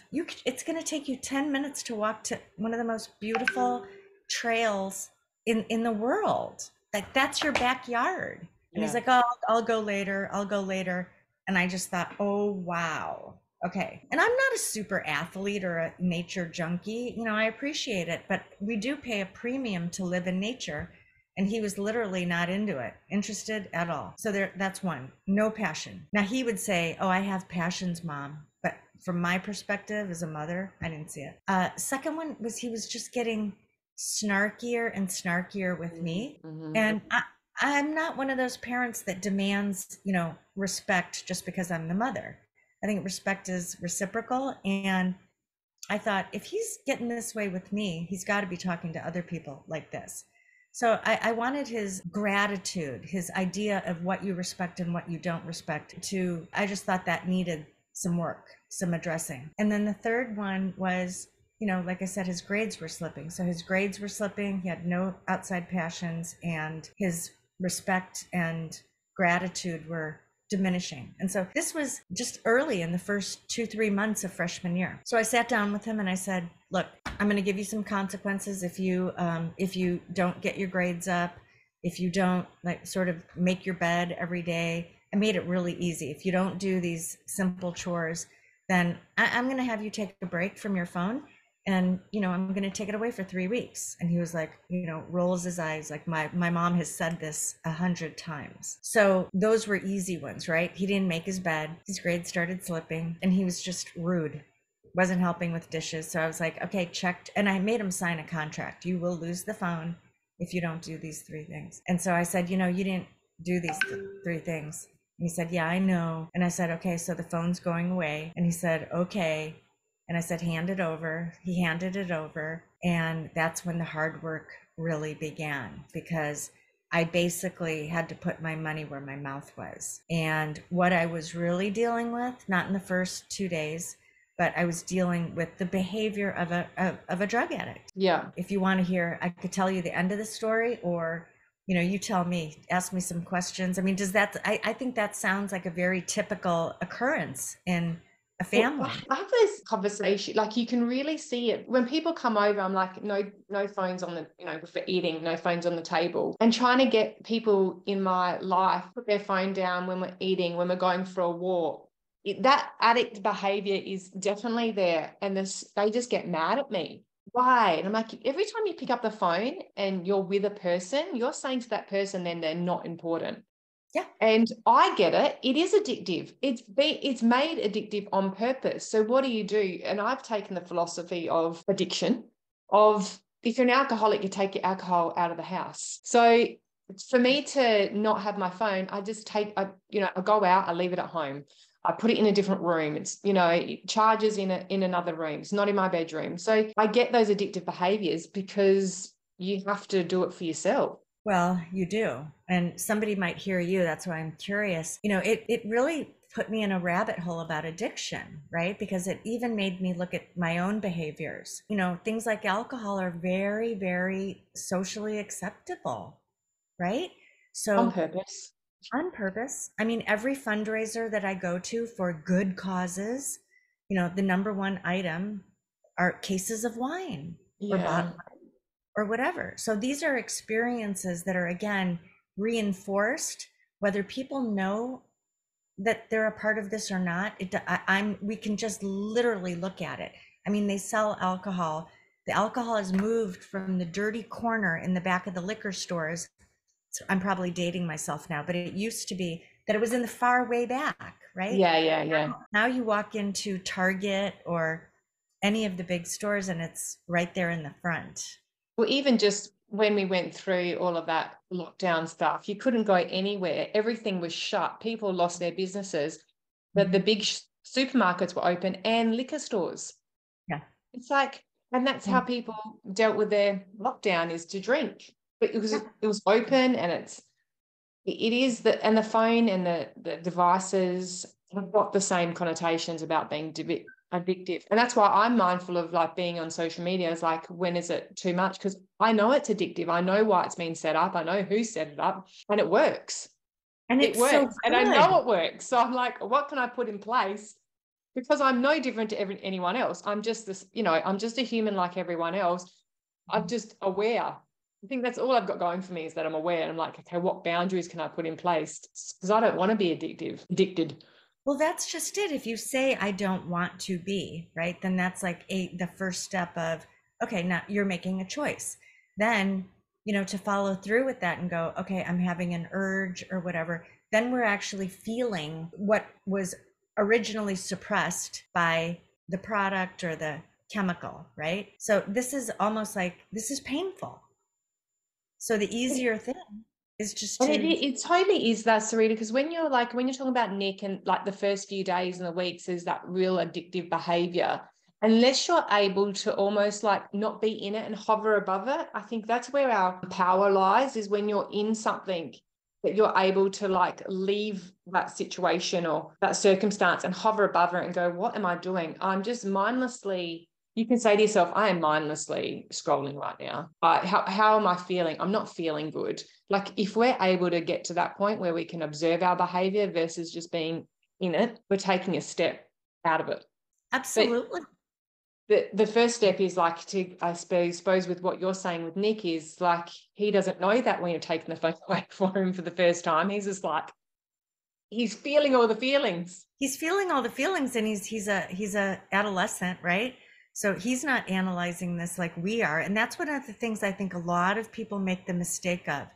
It's going to take you 10 minutes to walk to one of the most beautiful trails in the world. Like, that's your backyard. And he's like, oh, I'll go later. I'll go later. And I just thought, oh, wow. Okay. And I'm not a super athlete or a nature junkie. I appreciate it, but we do pay a premium to live in nature. And he was literally not interested at all. So that's one, no passion. Now he would say, oh, I have passions, Mom. But from my perspective as a mother, I didn't see it. Second one was he was just getting snarkier and snarkier with me. Mm-hmm. And I'm not one of those parents that demands, respect just because I'm the mother. I think respect is reciprocal. And I thought, if he's getting this way with me, he's got to be talking to other people like this. So I wanted his gratitude, his idea of what you respect and what you don't respect I just thought that needed some work, some addressing. And then the third one was, like I said, his grades were slipping. So his grades were slipping. He had no outside passions, and his respect and gratitude were diminishing. And so this was just early in the first 2-3 months of freshman year. So I sat down with him and I said, look, I'm going to give you some consequences if you don't get your grades up, if you don't like sort of make your bed every day. I made it really easy. If you don't do these simple chores, then I'm going to have you take a break from your phone, and I'm going to take it away for 3 weeks. And he was like, rolls his eyes like, my mom has said this 100 times. So those were easy ones, right? He didn't make his bed, his grades started slipping, and he was just rude, wasn't helping with dishes. So I was like, okay, checked. And I made him sign a contract. You will lose the phone if you don't do these 3 things. And so I said, you didn't do these 3 things. And he said, yeah, I know. And I said, okay, so the phone's going away. And he said, okay. And I said, hand it over. He handed it over. And that's when the hard work really began, because I basically had to put my money where my mouth was. And what I was really dealing with, not in the first 2 days, but I was dealing with the behavior of a drug addict. Yeah. If you want to hear, I could tell you the end of the story, or you tell me, ask me some questions. I mean, I think that sounds like a very typical occurrence in a family. Well, I have this conversation, like you can really see it when people come over. I'm like, no phones on the, for eating, no phones on the table, and trying to get people in my life put their phone down when we're eating, when we're going for a walk. That addict behavior is definitely there, and they just get mad at me. Why? And I'm like, every time you pick up the phone and you're with a person, you're saying to that person then they're not important. Yeah. And I get it. It is addictive. It's made addictive on purpose. So what do you do? And I've taken the philosophy of addiction of, if you're an alcoholic, you take your alcohol out of the house. So for me to not have my phone, I just I go out, I leave it at home. I put it in a different room. It's, it charges in another room. It's not in my bedroom. So I get those addictive behaviors because you have to do it for yourself. Well, you do. And somebody might hear you. That's why I'm curious. It really put me in a rabbit hole about addiction, right? Because it even made me look at my own behaviors. Things like alcohol are very, very socially acceptable, right? So On purpose. On purpose. I mean, every fundraiser that I go to for good causes, the number one item are cases of wine or bottled wine or whatever. So these are experiences that are, again, reinforced, whether people know that they're a part of this or not. We can just literally look at it. I mean, they sell alcohol. The alcohol has moved from the dirty corner in the back of the liquor stores. I'm probably dating myself now, but it used to be that it was in the far way back, right? Yeah. Now you walk into Target or any of the big stores and it's right there in the front. Well, even just when we went through all of that lockdown stuff, you couldn't go anywhere. Everything was shut. People lost their businesses, but the big supermarkets were open and liquor stores. Yeah. It's like, and that's how people dealt with their lockdown, is to drink. But it was open, and it is and the phone and the devices have got the same connotations about being addictive. And that's why I'm mindful of like being on social media. Is like, when is it too much? Because I know it's addictive. I know why it's been set up. I know who set it up, and it works. And it works. So and I know it works. So I'm like, what can I put in place? Because I'm no different to anyone else. I'm just I'm just a human like everyone else. I'm just aware. I think that's all I've got going for me, is that I'm aware. And I'm like, okay, what boundaries can I put in place? Because I don't want to be addicted. Well, that's just it. If you say, I don't want to be, right, then that's like the first step of, okay, now you're making a choice. Then, to follow through with that and go, okay, I'm having an urge or whatever, then we're actually feeling what was originally suppressed by the product or the chemical, right? So this is almost like, this is painful. So the easier thing is just to... it totally is that, Sarita, because when you're talking about Nick and like the first few days and the weeks is that real addictive behavior, unless you're able to almost like not be in it and hover above it, I think that's where our power lies, is when you're in something that you're able to like leave that situation or that circumstance and hover above it and go, what am I doing? I'm just mindlessly you can say to yourself, I am mindlessly scrolling right now. How am I feeling? I'm not feeling good. Like if we're able to get to that point where we can observe our behavior versus just being in it, we're taking a step out of it. Absolutely. But the first step is like I suppose with what you're saying with Nick is like, he doesn't know that when you're taking the phone away for him for the first time. He's just like, he's feeling all the feelings. He's feeling all the feelings, and he's a adolescent, right? So he's not analyzing this like we are. And that's one of the things I think a lot of people make the mistake of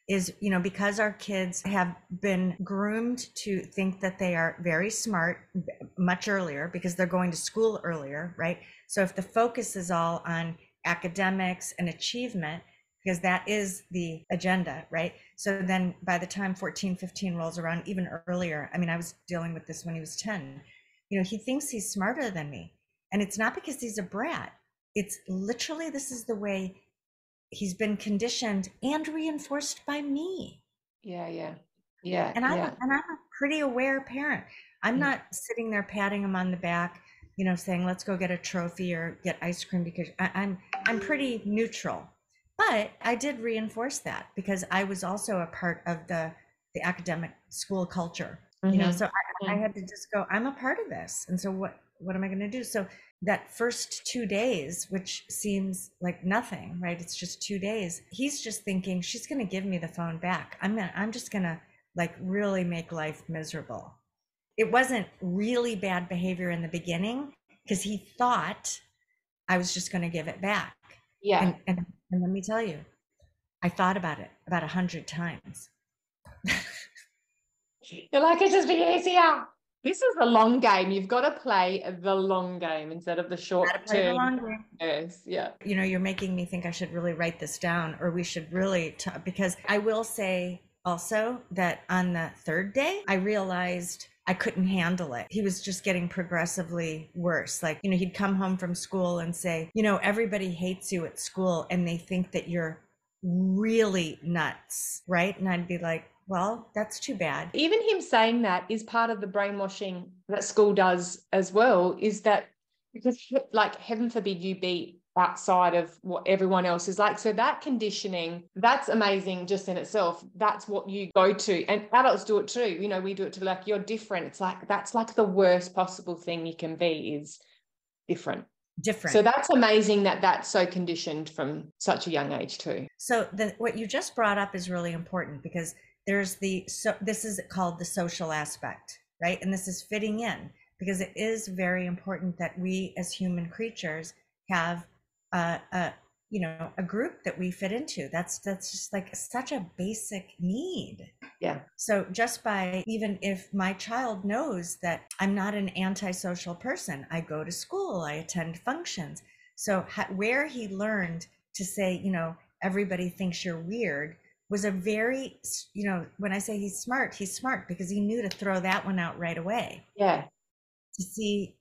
is, because our kids have been groomed to think that they are very smart much earlier because they're going to school earlier, right? So if the focus is all on academics and achievement, because that is the agenda, right? So then by the time 14, 15 rolls around, even earlier, I mean, I was dealing with this when he was 10, he thinks he's smarter than me. And it's not because he's a brat. It's literally, this is the way he's been conditioned and reinforced by me. Yeah. And I'm a pretty aware parent. I'm not sitting there patting him on the back, saying, let's go get a trophy or get ice cream, because I'm pretty neutral. But I did reinforce that because I was also a part of the academic school culture, so I had to just go, I'm a part of this. And so what am I going to do? So that first 2 days, which seems like nothing, right? It's just 2 days. He's just thinking she's going to give me the phone back. I'm just going to like really make life miserable. It wasn't really bad behavior in the beginning because he thought I was just going to give it back. Yeah. And let me tell you, I thought about it about 100 times. You're like, it's just be easier. This is the long game. You've got to play the long game instead of the short term. Yes, yeah. You're making me think I should really write this down, or we should really because I will say also that on the third day, I realized I couldn't handle it. He was just getting progressively worse. Like, he'd come home from school and say, everybody hates you at school and they think that you're really nuts, right? And I'd be like, well, that's too bad. Even him saying that is part of the brainwashing that school does as well, is that because, like, heaven forbid you be outside of what everyone else is like. So that conditioning, that's amazing just in itself. That's what you go to. And adults do it too. We do it to like, you're different. It's like, that's like the worst possible thing you can be, is different. So that's amazing that that's so conditioned from such a young age too. So what you just brought up is really important, because there's this is called the social aspect, right? And this is fitting in, because it is very important that we as human creatures have a group that we fit into. That's just like such a basic need. Yeah. So just by, even if my child knows that I'm not an antisocial person, I go to school, I attend functions. So where he learned to say, everybody thinks you're weird, was a very, when I say he's smart because he knew to throw that one out right away. Yeah. To see,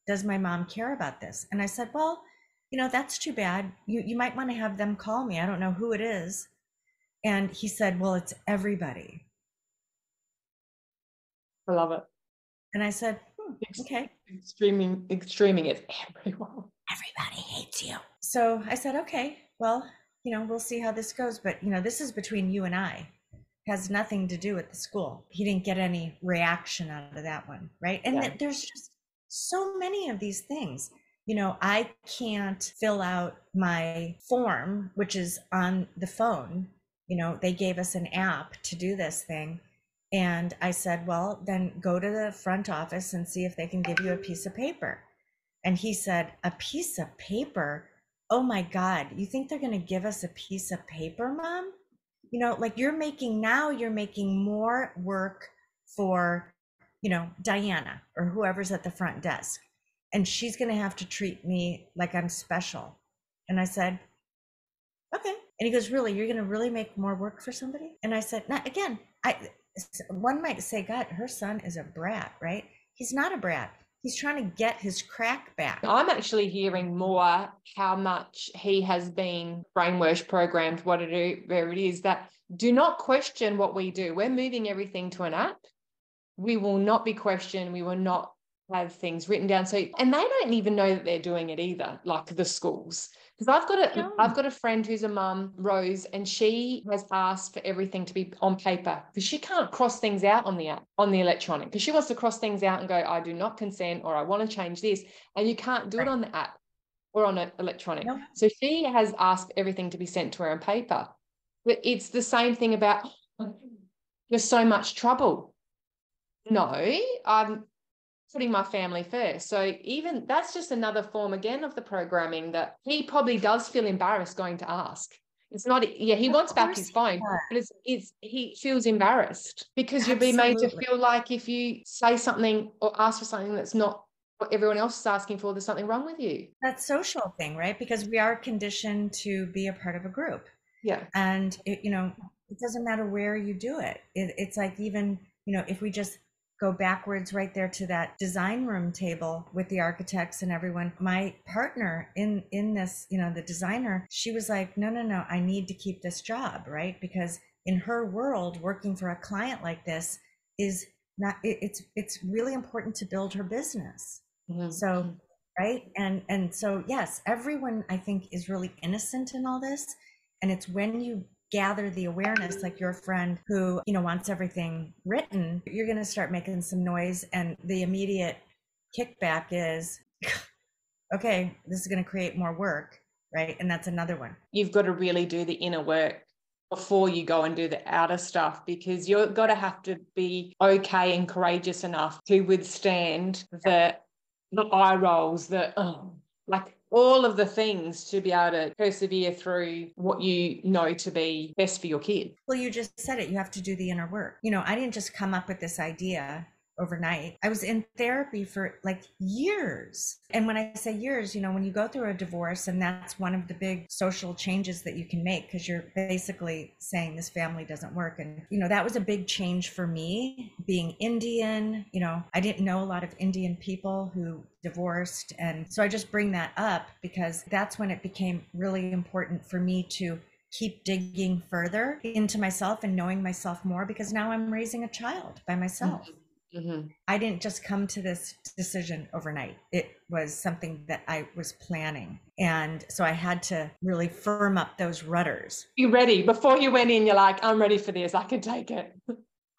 does my mom care about this? And I said, well, that's too bad. You might want to have them call me. I don't know who it is. And he said, well, it's everybody. I love it. And I said, okay. Extreming is everyone. Everybody hates you. So I said, okay, well, we'll see how this goes. But, this is between you and I. It has nothing to do with the school. He didn't get any reaction out of that one, right? And there's just so many of these things. I can't fill out my form, which is on the phone. They gave us an app to do this thing. And I said, well, then go to the front office and see if they can give you a piece of paper. And he said, a piece of paper? Oh my God, you think they're going to give us a piece of paper, Mom? Like you're making more work for, Diana or whoever's at the front desk. And she's going to have to treat me like I'm special. And I said, okay. And he goes, really, you're going to really make more work for somebody? And I said, now, again, one might say, God, her son is a brat, right? He's not a brat. He's trying to get his crack back. I'm actually hearing more how much he has been brainwashed, programmed, whatever it is, that do not question what we do. We're moving everything to an app. We will not be questioned. We will not have things written down. So, and they don't even know that they're doing it either, like the schools. Because No. I've got a friend who's a mum, Rose, and she has asked for everything to be on paper because she can't cross things out on the app, on the electronic, because she wants to cross things out and go, I do not consent, or I want to change this. And you can't do it Right. on the app or on an electronic. No. So she has asked everything to be sent to her on paper. But it's the same thing about, you're so much trouble. No, I'm putting my family first. So even that's just another form again of the programming that he probably does feel embarrassed going to ask. It's not, yeah, he Of wants back course his he phone, but does. he feels embarrassed because you'll be made to Absolutely. feel like if you say something or ask for something that's not what everyone else is asking for, there's something wrong with you. That social thing, right? Because we are conditioned to be a part of a group. Yeah. And it doesn't matter where you do it. It's like, even if we just go backwards right there to that design room table with the architects and everyone, my partner in this, the designer, she was like, no, no, no, I need to keep this job, right? Because in her world, working for a client like this is not, it's really important to build her business. So, Mm-hmm. right, and so yes, everyone, I think, is really innocent in all this. And it's when you gather the awareness, like your friend who, wants everything written, you're going to start making some noise. And the immediate kickback is, okay, this is going to create more work. Right. And that's another one. You've got to really do the inner work before you go and do the outer stuff, because you've got to have to be okay and courageous enough to withstand the eye rolls, like all of the things to be able to persevere through what you know to be best for your kid. Well, you just said it. You have to do the inner work. I didn't just come up with this idea overnight. I was in therapy for like years. And when I say years, when you go through a divorce, and that's one of the big social changes that you can make, because you're basically saying this family doesn't work. And, that was a big change for me, being Indian. I didn't know a lot of Indian people who divorced. And so I just bring that up because that's when it became really important for me to keep digging further into myself and knowing myself more, because now I'm raising a child by myself. Mm-hmm. I didn't just come to this decision overnight. It was something that I was planning. And so I had to really firm up those rudders. You ready? Before you went in, you're like, I'm ready for this. I can take it.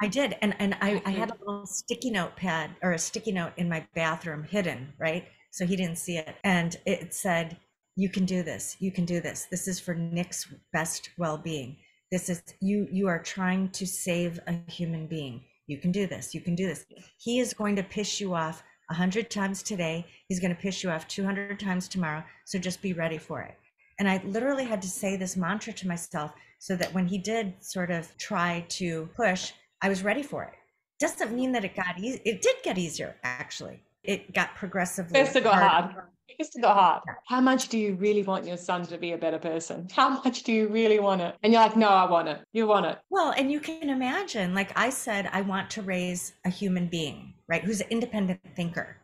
I did. And I had a little sticky note pad or a sticky note in my bathroom hidden, right? So he didn't see it. And it said, you can do this. You can do this. This is for Nick's best well-being. This is you are trying to save a human being. You can do this. You can do this. He is going to piss you off 100 times today. He's going to piss you off 200 times tomorrow. So just be ready for it. And I literally had to say this mantra to myself so that when he did sort of try to push, I was ready for it. Doesn't mean that it got easy. It did get easier, actually. It got progressively First it got harder. hard. First it got hard. How much do you really want your son to be a better person? How much do you really want it? And you're like, no, I want it. You want it. Well, and you can imagine, like I said, I want to raise a human being, right, who's an independent thinker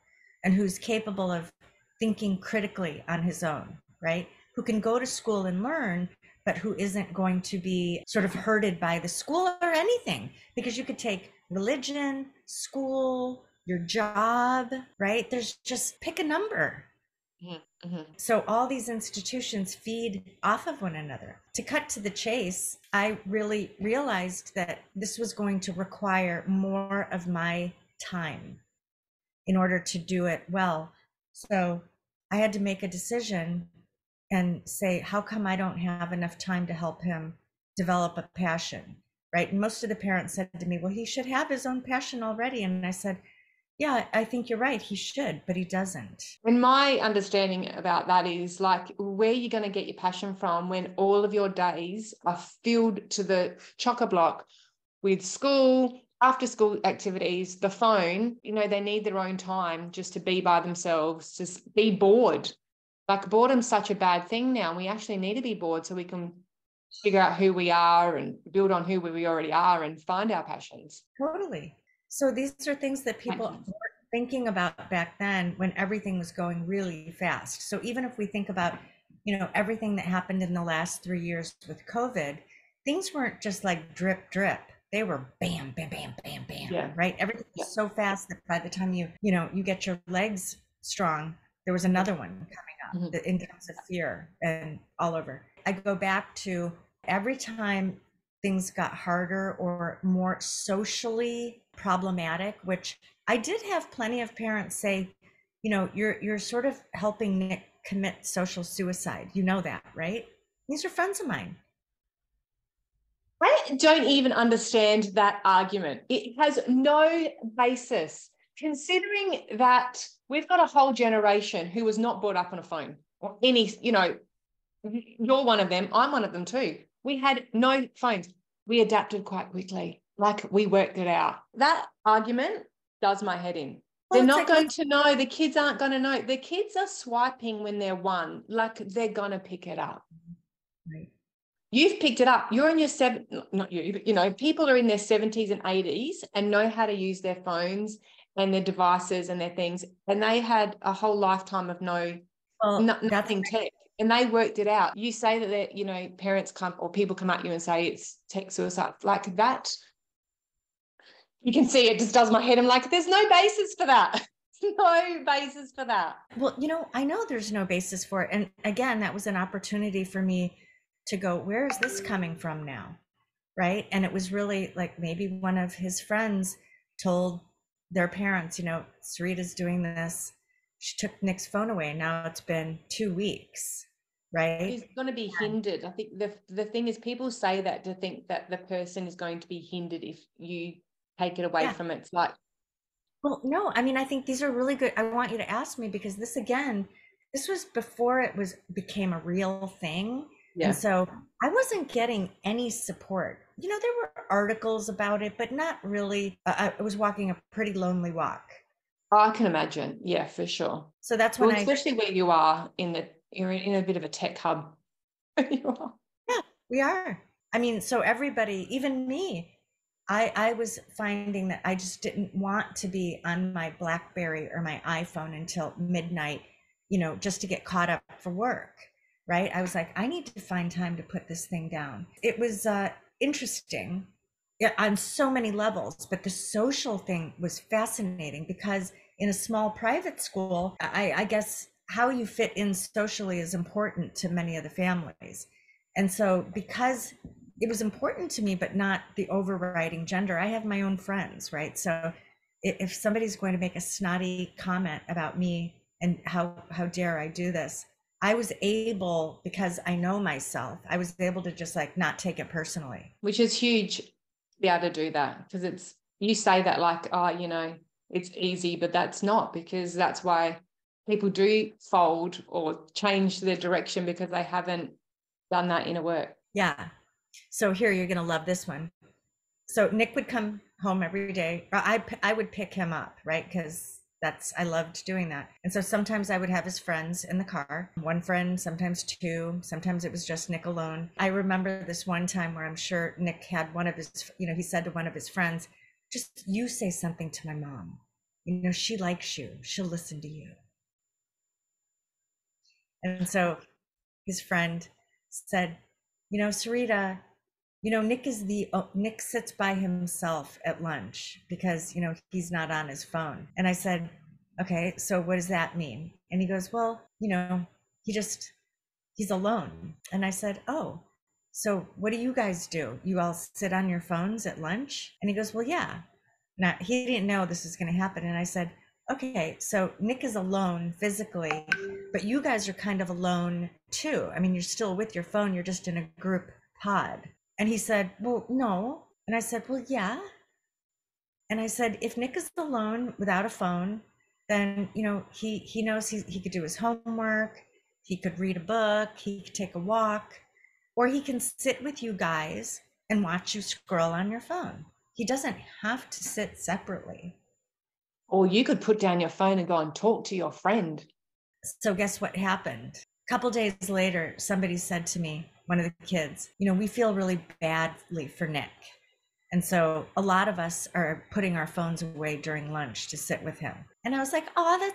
and who's capable of thinking critically on his own, right, who can go to school and learn, but who isn't going to be sort of herded by the school or anything. Because you could take religion, school, your job, right? There's just pick a number. Mm-hmm. So all these institutions feed off of one another. To cut to the chase, I really realized that this was going to require more of my time in order to do it well. So I had to make a decision and say, how come I don't have enough time to help him develop a passion, right? And most of the parents said to me, well, he should have his own passion already. And I said, yeah, I think you're right. He should, but he doesn't. And my understanding about that is like, where you're going to get your passion from when all of your days are filled to the chock-a-block with school, after school activities, the phone, they need their own time just to be by themselves, just be bored. Like boredom's such a bad thing now. We actually need to be bored so we can figure out who we are and build on who we already are and find our passions. Totally. So these are things that people weren't thinking about back then when everything was going really fast. So even if we think about, everything that happened in the last 3 years with COVID, things weren't just like drip, drip. They were bam, bam, bam, bam, bam. Yeah. right? Everything Yeah. was so fast that by the time you get your legs strong, there was another one coming up Mhm. in terms of fear and all over. I go back to every time things got harder or more socially problematic, which I did have plenty of parents say, you're sort of helping Nick commit social suicide. You know that, right? These are friends of mine. I don't even understand that argument. It has no basis, considering that we've got a whole generation who was not brought up on a phone or any, you're one of them. I'm one of them too. We had no phones. We adapted quite quickly. Like we worked it out. That argument does my head in. Well, They're it's not like, going to know. The kids aren't going to know. The kids are swiping when they're one. Like they're going to pick it up. right. You've picked it up. You're in your not you, but people are in their 70s and 80s and know how to use their phones and their devices and their things. And they had a whole lifetime of nothing tech. And they worked it out. You say that parents come or people come at you and say it's tech suicide. Like that, you can see it just does my head. I'm like, there's no basis for that. No basis for that. Well, I know there's no basis for it. And again, that was an opportunity for me to go, where is this coming from now? Right. And it was really like maybe one of his friends told their parents, Sarita's doing this. She took Nick's phone away. Now it's been 2 weeks. Right. He's going to be hindered. I think the thing is people say that to think that the person is going to be hindered if you take it away from it. It's like, well, no, I mean, I think these are really good. I want you to ask me because this was before it became a real thing. yeah. And so I wasn't getting any support. There were articles about it, but not really. I was walking a pretty lonely walk. Oh, I can imagine. Yeah, for sure. So that's when especially where you are you're in a bit of a tech hub. You are. Yeah, we are. I mean, so everybody, even me, I was finding that I just didn't want to be on my BlackBerry or my iPhone until midnight, just to get caught up for work, right? I was like, I need to find time to put this thing down. It was interesting on so many levels, but the social thing was fascinating because in a small private school, I guess how you fit in socially is important to many of the families. And so because it was important to me, but not the overriding gender, I have my own friends, right? So if somebody's going to make a snotty comment about me and how dare I do this, I was able, because I know myself, I was able to just like not take it personally. Which is huge to be able to do that, because you say that like, it's easy, but that's not, because that's why people do fold or change their direction because they haven't done that inner work. Yeah. So here, you're going to love this one. So Nick would come home every day. I would pick him up, right? Because I loved doing that. And so sometimes I would have his friends in the car, one friend, sometimes two, sometimes it was just Nick alone. I remember this one time where I'm sure Nick had one of his, he said to one of his friends, just you say something to my mom. She likes you. She'll listen to you. And so his friend said, Sarita, Nick sits by himself at lunch because, he's not on his phone. And I said, okay, so what does that mean? And he goes, well, he's alone. And I said, oh, so what do you guys do? You all sit on your phones at lunch? And he goes, well, yeah. Now, he didn't know this was going to happen. And I said, okay, so Nick is alone physically, but you guys are kind of alone too. I mean, you're still with your phone. You're just in a group pod. And he said, well, no. And I said, well, yeah. And I said, if Nick is alone without a phone, then, he knows he could do his homework. He could read a book. He could take a walk, or he can sit with you guys and watch you scroll on your phone. He doesn't have to sit separately. Or you could put down your phone and go and talk to your friend. So guess what happened? A couple days later, somebody said to me, one of the kids, we feel really badly for Nick. And so a lot of us are putting our phones away during lunch to sit with him. And I was like, oh,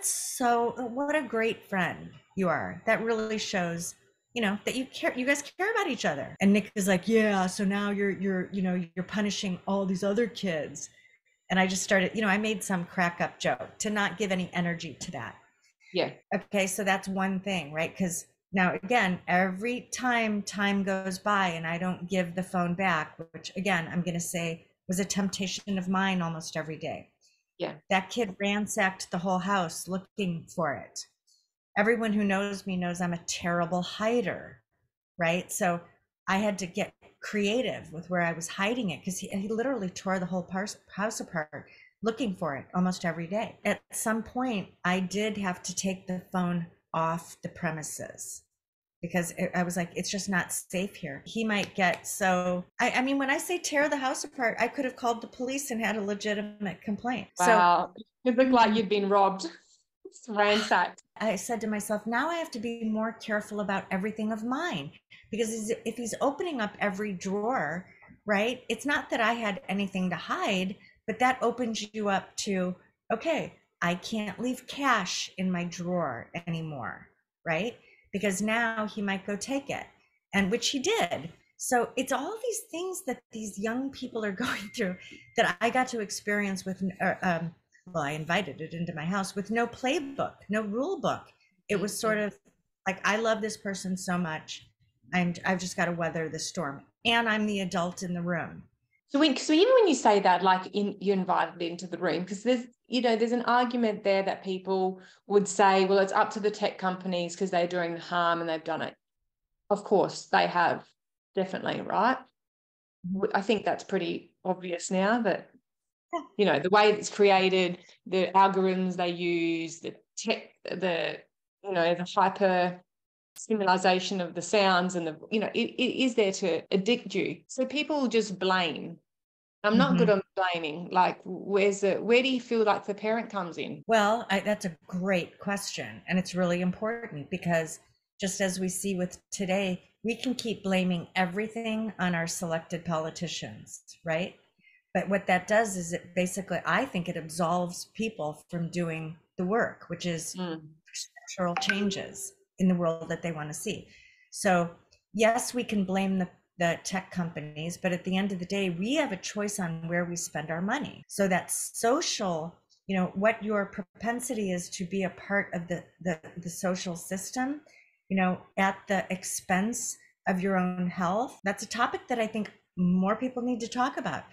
what a great friend you are. That really shows, that you guys care about each other. And Nick is like, yeah, so now you're punishing all these other kids. And I just started, I made some crack up joke to not give any energy to that. Yeah. Okay, so that's one thing, right? Because now, again, every time goes by and I don't give the phone back, which again, I'm going to say was a temptation of mine almost every day. Yeah. That kid ransacked the whole house looking for it. Everyone who knows me knows I'm a terrible hider, right? So I had to get creative with where I was hiding it because he literally tore the whole house apart looking for it almost every day. At some point, I did have to take the phone off the premises because I was like, it's just not safe here. He might get so, I mean, when I say tear the house apart, I could have called the police and had a legitimate complaint. Wow. It looked like you'd been robbed. It's ransacked. I said to myself, now I have to be more careful about everything of mine because if he's opening up every drawer, right? It's not that I had anything to hide, but that opens you up to, okay, I can't leave cash in my drawer anymore, right? Because now he might go take it, and which he did. So it's all these things that these young people are going through that I got to experience with well, I invited it into my house with no playbook, no rule book. It was sort of like, I love this person so much. I've just got to weather the storm. And I'm the adult in the room. So even when you say that, like you're invited into the room, because there's an argument there that people would say, well, it's up to the tech companies because they're doing the harm and they've done it. Of course, they have, definitely, right? I think that's pretty obvious now that, the way it's created, the algorithms they use, the tech, the hyper stimulation of the sounds and it is there to addict you. So people just blame. I'm not good on blaming. Like, where do you feel like the parent comes in? Well, that's a great question. And it's really important because just as we see with today, we can keep blaming everything on our selected politicians, right? But what that does is it basically, I think it absolves people from doing the work, which is structural changes in the world that they want to see. So yes, we can blame the tech companies, but at the end of the day, we have a choice on where we spend our money. So that social, what your propensity is to be a part of the social system, at the expense of your own health. That's a topic that I think more people need to talk about.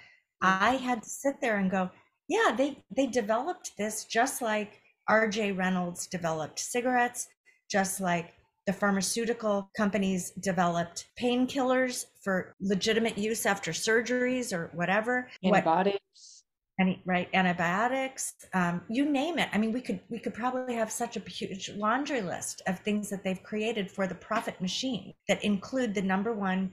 I had to sit there and go, yeah, they developed this just like R.J. Reynolds developed cigarettes, just like the pharmaceutical companies developed painkillers for legitimate use after surgeries or whatever. Antibiotics. Antibiotics, you name it. I mean, we could probably have such a huge laundry list of things that they've created for the profit machine that include the number one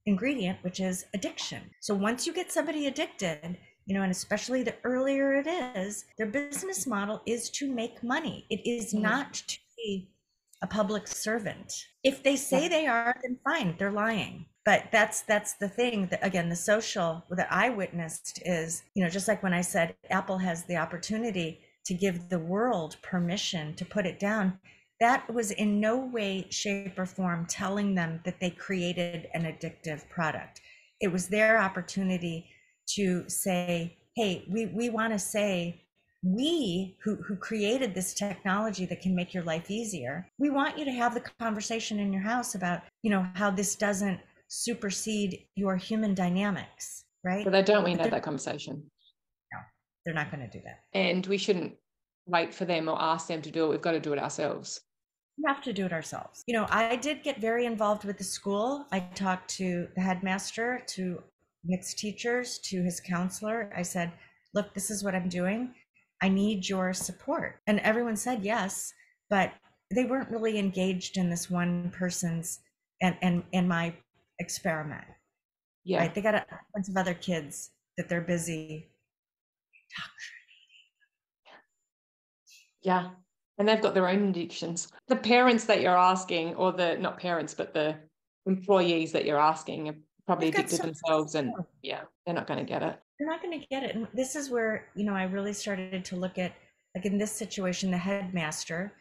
ingredient, which is addiction. So once you get somebody addicted, and especially the earlier it is, their business model is to make money. It is not to be a public servant. If they say they are, then fine, they're lying. But that's the thing that, again, the social that I witnessed is, just like when I said Apple has the opportunity to give the world permission to put it down, that was in no way, shape, or form telling them that they created an addictive product. It was their opportunity to say, hey, we want to say, we who created this technology that can make your life easier, we want you to have the conversation in your house about, how this doesn't supersede your human dynamics, right? But they don't want to have that conversation. No, they're not going to do that. And we shouldn't wait for them or ask them to do it. We've got to do it ourselves. We have to do it ourselves. I did get very involved with the school. I talked to the headmaster, to mixed teachers, to his counselor. I said, look, this is what I'm doing. I need your support. And everyone said yes, but they weren't really engaged in this one person's and my experiment. Yeah. Right? They got a bunch of other kids that they're busy indoctrinating. Yeah. And they've got their own addictions. The parents that you're asking, or not parents, but the employees that you're asking are probably addicted themselves, and they're not going to get it. They're not going to get it. And this is where, I really started to look at, like in this situation, the headmaster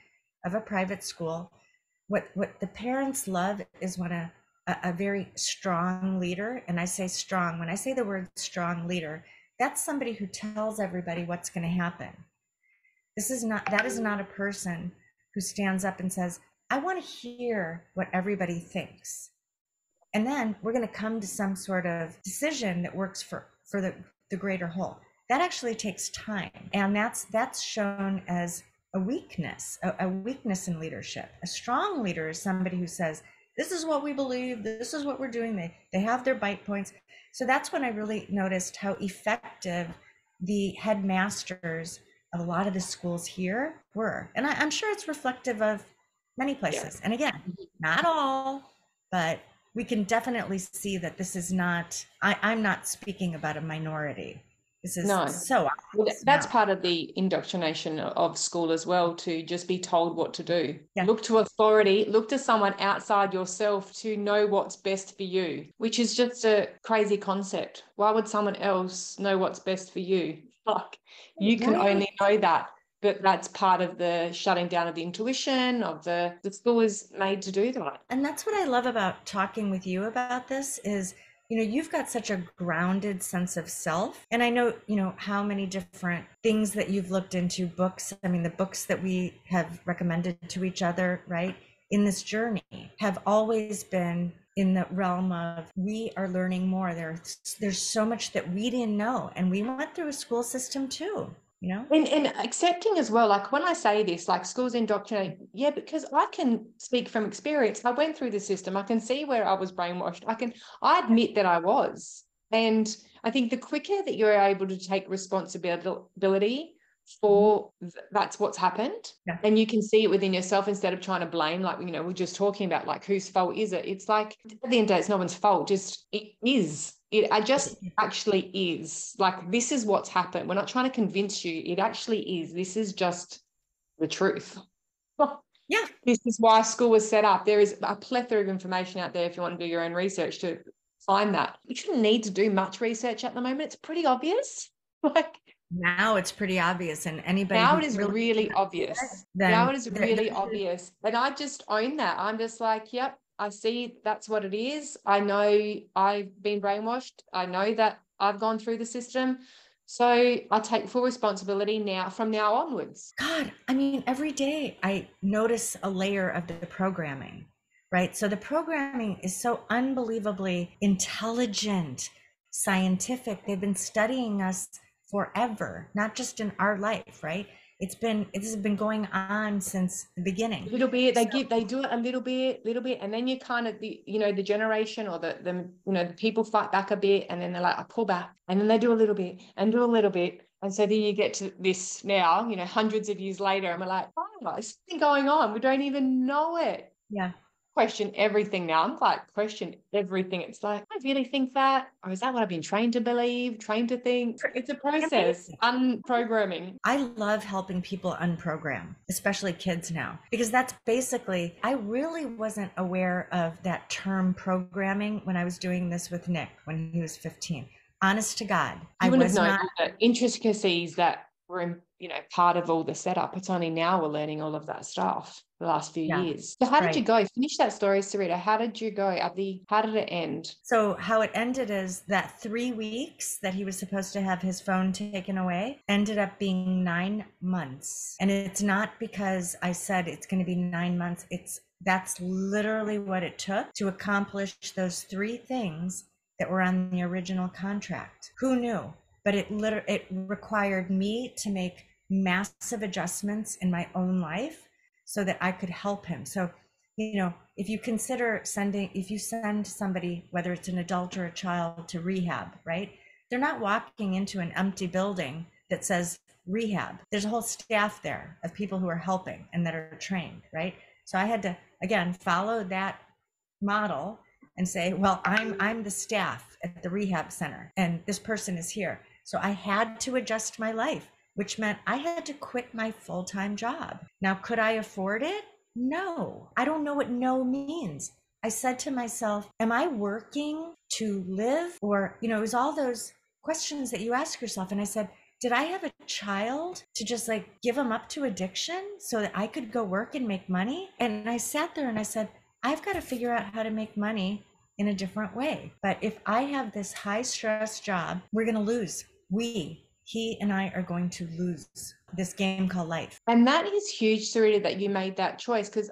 of a private school, what the parents love is when a very strong leader, and I say strong, when I say the word strong leader, that's somebody who tells everybody what's going to happen. That is not a person who stands up and says, I want to hear what everybody thinks. And then we're going to come to some sort of decision that works for the greater whole. That actually takes time. And that's shown as a weakness in leadership. A strong leader is somebody who says, this is what we believe, this is what we're doing. They have their bite points. So that's when I really noticed how effective the headmasters of a lot of the schools here were. And I'm sure it's reflective of many places. And again, not all, but we can definitely see that this is not, I'm not speaking about a minority. This is so obvious. That's part of the indoctrination of school as well, to just be told what to do. Yeah. Look to authority, look to someone outside yourself to know what's best for you, which is just a crazy concept. Why would someone else know what's best for you? Like, you can only know that. But that's part of the shutting down of the intuition of the school is made to do that. And that's what I love about talking with you about this is, you know, you've got such a grounded sense of self. And I know, you know, how many different things that you've looked into, books. I mean, the books that we have recommended to each other, right, in this journey have always been in the realm of we are learning more. There's so much that we didn't know. And we went through a school system too. You know? And accepting as well, like when I say this, like schools indoctrinate, because I can speak from experience. I went through the system. I can see where I was brainwashed. I admit that I was. And I think the quicker that you're able to take responsibility for that's what's happened, and you can see it within yourself instead of trying to blame, like, you know, we're just talking about like whose fault is it? It's like at the end of the day, it's no one's fault, just it is. It actually is. Like, this is what's happened. We're not trying to convince you. It actually is. This is just the truth. Yeah. This is why school was set up. There is a plethora of information out there if you want to do your own research to find that. You shouldn't need to do much research at the moment. It's pretty obvious. Like, now it's pretty obvious, and anybody now it is really obvious. Now it is really obvious. And I just own that. I'm just like, yep, I see that's what it is. I know I've been brainwashed. I know that I've gone through the system. So I take full responsibility now, from now onwards. God, I mean, every day I notice a layer of the programming, right? So the programming is so unbelievably intelligent, scientific. They've been studying us forever, not just in our life, right? This has been going on since the beginning. A little bit, they do it a little bit, and then you kind of, the generation or the people fight back a bit, and then they're like, I pull back, and then they do a little bit and do a little bit, and so then you get to this now, hundreds of years later, and we're like, oh, there's something going on, we don't even know it. Yeah. Question everything now. I'm like, question everything. It's like, I really think that, or is that what I've been trained to believe, trained to think? It's a process, unprogramming. I love helping people unprogram, especially kids now, because that's basically, I really wasn't aware of that term programming when I was doing this with Nick when he was 15. Honest to God, I wouldn't have known the intricacies that were part of all the setup. It's only now we're learning all of that stuff the last few years. So how did you go? Finish that story, Sarita. How did you go? How did it end? So how it ended is that 3 weeks that he was supposed to have his phone taken away ended up being 9 months. And it's not because I said it's going to be 9 months. That's literally what it took to accomplish those 3 things that were on the original contract. Who knew? But it required me to make massive adjustments in my own life so that I could help him. So, if you send somebody, whether it's an adult or a child, to rehab, right? They're not walking into an empty building that says rehab. There's a whole staff there of people who are helping and that are trained, right? So I had to, again, follow that model and say, well, I'm the staff at the rehab center and this person is here. So I had to adjust my life, which meant I had to quit my full-time job. Now, could I afford it? No. I don't know what no means. I said to myself, am I working to live? Or, it was all those questions that you ask yourself. And I said, did I have a child to just give him up to addiction so that I could go work and make money? And I sat there and I said, I've got to figure out how to make money in a different way. But if I have this high stress job, we're going to lose. he and I are going to lose this game called life. And that is huge, Sarita, that you made that choice, because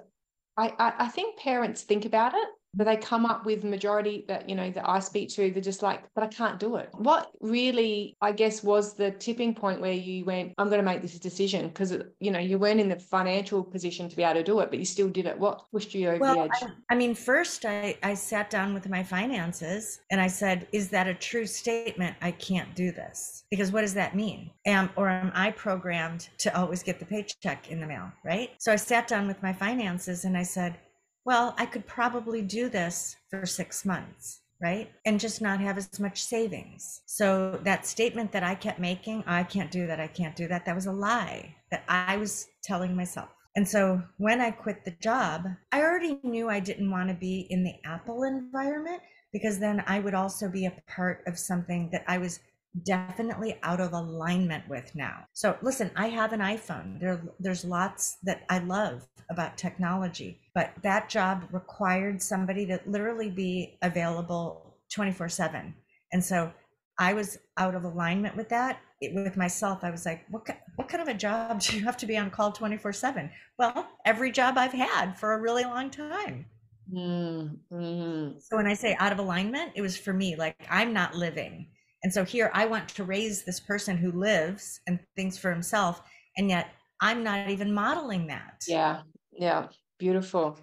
I think parents think about it, but they come up with majority that, that I speak to, they're just like, but I can't do it. What really, I guess, was the tipping point where you went, I'm going to make this decision? Because, you weren't in the financial position to be able to do it, but you still did it. What pushed you over the edge? I mean, first I sat down with my finances and I said, is that a true statement? I can't do this. Because what does that mean? Or am I programmed to always get the paycheck in the mail, right? So I sat down with my finances and I said, well, I could probably do this for 6 months, right? And just not have as much savings. So that statement that I kept making, I can't do that, I can't do that, that was a lie that I was telling myself. And so when I quit the job, I already knew I didn't want to be in the Apple environment, because then I would also be a part of something that I was definitely out of alignment with now. So listen, I have an iPhone. There's lots that I love about technology, but that job required somebody to literally be available 24/7. And so I was out of alignment with that. With myself, I was like, what kind of a job do you have to be on call 24/7? Well, every job I've had for a really long time. Mm-hmm. So when I say out of alignment, it was for me, like I'm not living. And so here I want to raise this person who lives and thinks for himself, and yet I'm not even modeling that. Yeah. Beautiful.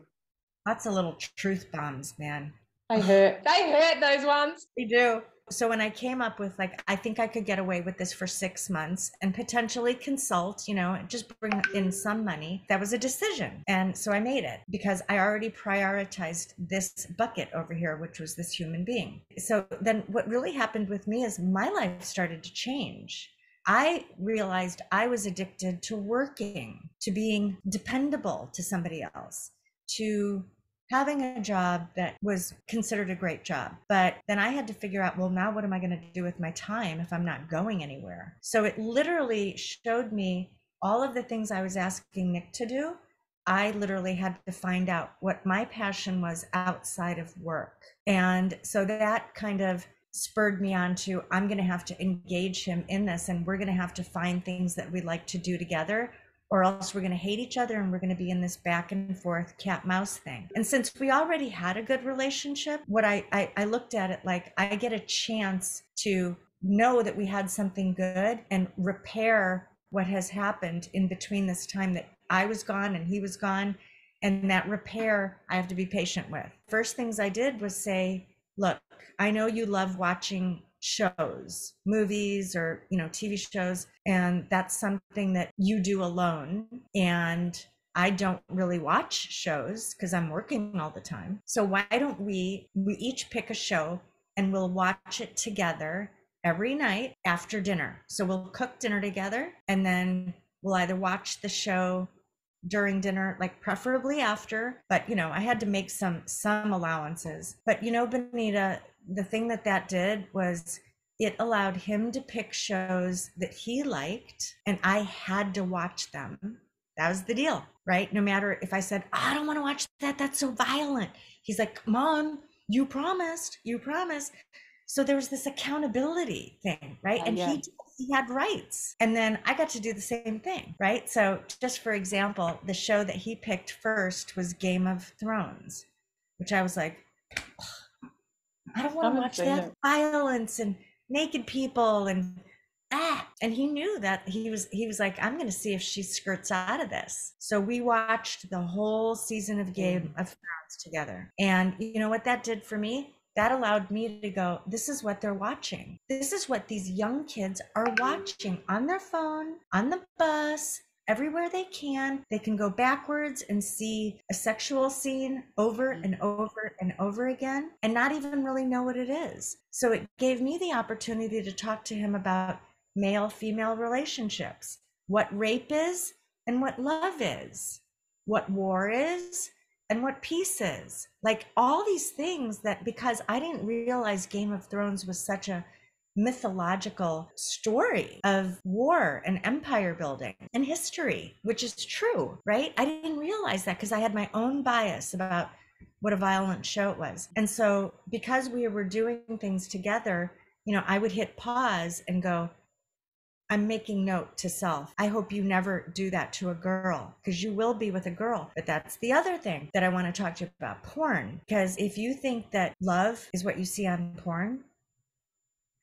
Lots of little truth bombs, man. They hurt those ones. They do. So when I came up with like, I think I could get away with this for 6 months and potentially consult, just bring in some money, that was a decision. And so I made it because I already prioritized this bucket over here, which was this human being. So then what really happened with me is my life started to change. I realized I was addicted to working, to being dependable to somebody else, to having a job that was considered a great job. But then I had to figure out, well, now what am I going to do with my time if I'm not going anywhere? So it literally showed me all of the things I was asking Nick to do. I literally had to find out what my passion was outside of work. And so that kind of spurred me on to, I'm going to have to engage him in this, and we're going to have to find things that we like to do together, or else we're going to hate each other and we're going to be in this back and forth cat mouse thing. And since we already had a good relationship, what I looked at it like, I get a chance to know that we had something good and repair what has happened in between this time that I was gone and he was gone. And that repair I have to be patient with. First things I did was say, look, I know you love watching shows, movies, or TV shows, and that's something that you do alone, and I don't really watch shows because I'm working all the time. So why don't we each pick a show and we'll watch it together every night after dinner. So we'll cook dinner together, and then we'll either watch the show during dinner, like preferably after, but I had to make some allowances. But Benita, the thing that did was it allowed him to pick shows that he liked, and I had to watch them. That was the deal, right? No matter if I said, I don't want to watch that, that's so violent. He's like, Mom, you promised. So there was this accountability thing, right? And Yeah. he had rights. And then I got to do the same thing, right? So just for example, the show that he picked first was Game of Thrones, which I was like, I don't want to watch that violence and naked people and and he knew that he was like, I'm going to see if she skirts out of this. So we watched the whole season of Game of Thrones together. And you know what that did for me? That allowed me to go, this is what they're watching. This is what these young kids are watching on their phone, on the bus, everywhere they can. They can go backwards and see a sexual scene over and over and over again and not even really know what it is. So it gave me the opportunity to talk to him about male-female relationships, what rape is and what love is, what war is and what peace is. Like all these things that, because I didn't realize Game of Thrones was such a mythological story of war and empire building and history, which is true, right? I didn't realize that because I had my own bias about what a violent show it was. And so because we were doing things together, I would hit pause and go, I'm making note to self. I hope you never do that to a girl, because you will be with a girl. But that's the other thing that I want to talk to you about, porn. Because if you think that love is what you see on porn,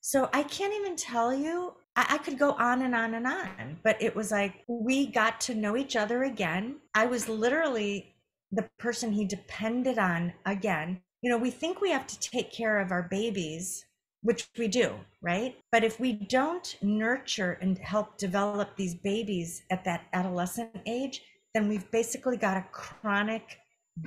so I can't even tell you, I could go on and on and on, but it was like, we got to know each other again. I was literally the person he depended on again. You know, we think we have to take care of our babies, which we do, right? But if we don't nurture and help develop these babies at that adolescent age, then we've basically got a chronic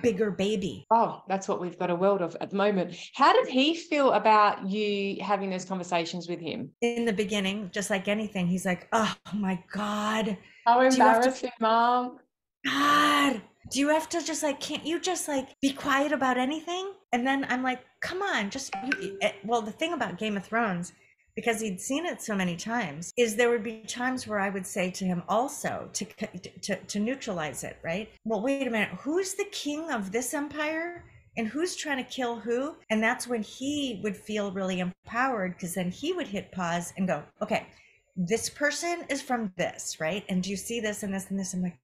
bigger baby. Oh, that's what we've got a world of at the moment. How did he feel about you having those conversations with him? In the beginning, just like anything, he's like, oh my God, How do you have to, embarrassing, Mom. God, do you have to just like, can't you just like be quiet about anything? And then I'm like, come on, just, well, the thing about Game of Thrones, because he'd seen it so many times, is there would be times where I would say to him also to neutralize it, right? Well, wait a minute, who's the king of this empire? And who's trying to kill who? And that's when he would feel really empowered, because then he would hit pause and go, okay, this person is from this, right? And do you see this and this and this? I'm like,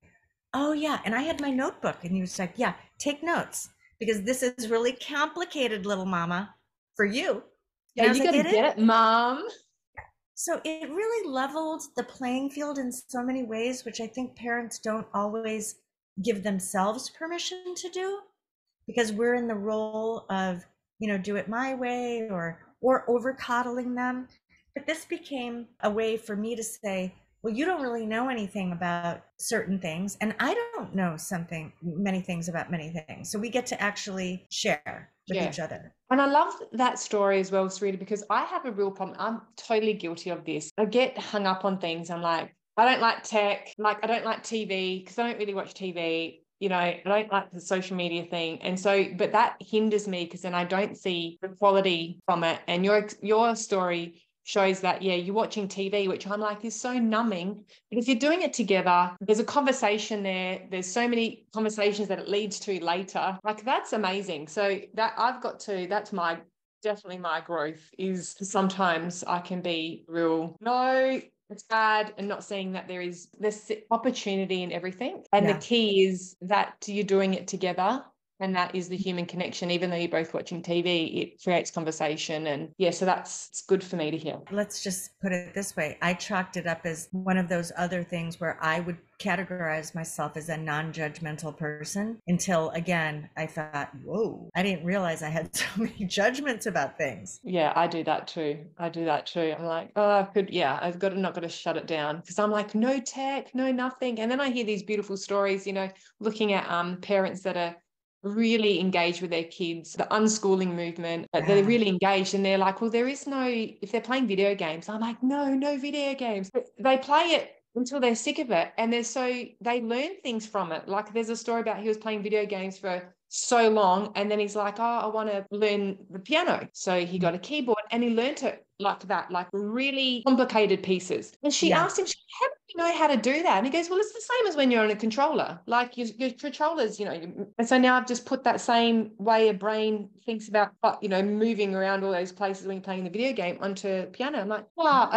oh yeah. And I had my notebook, and he was like, yeah, take notes, because this is really complicated, little mama, for you. Yeah, you got to get it, Mom. So it really leveled the playing field in so many ways, which I think parents don't always give themselves permission to do, because we're in the role of, you know, do it my way, or over coddling them. But this became a way for me to say, well, you don't really know anything about certain things, and I don't know many things about many things. So we get to actually share with each other. And I love that story as well, Sarita, because I have a real problem. I'm totally guilty of this. I get hung up on things. I'm like, I don't like tech. Like, I don't like TV because I don't really watch TV. You know, I don't like the social media thing. And so, but that hinders me, because then I don't see the quality from it. And your story shows that, yeah, you're watching TV, which I'm like, is so numbing. But if you're doing it together, there's a conversation there. There's so many conversations that it leads to later. Like, that's amazing. So that that's definitely my growth, is sometimes I can be real, no, it's bad, and not seeing that there is this opportunity in everything. And the key is that you're doing it together. And that is the human connection. Even though you're both watching TV, it creates conversation. And yeah, so it's good for me to hear. Let's just put it this way. I chalked it up as one of those other things where I would categorize myself as a non-judgmental person, until again, I thought, whoa, I didn't realize I had so many judgments about things. Yeah, I do that too. I'm like, oh, not got to shut it down, because I'm like, no tech, no nothing. And then I hear these beautiful stories, you know, looking at parents that are really engaged with their kids, the unschooling movement, but they're really engaged, and they're like, well, if they're playing video games, I'm like, no video games. But they play it until they're sick of it, and they learn things from it. Like, there's a story about, he was playing video games for so long, and then he's like, oh, I want to learn the piano. So he got a keyboard and he learned it like that, like really complicated pieces. And she asked him, how do you know how to do that? And he goes, well, it's the same as when you're on a controller. Like, your controllers, you know. And so now I've just put that same way a brain thinks about, you know, moving around all those places when you're playing the video game onto piano. I'm like,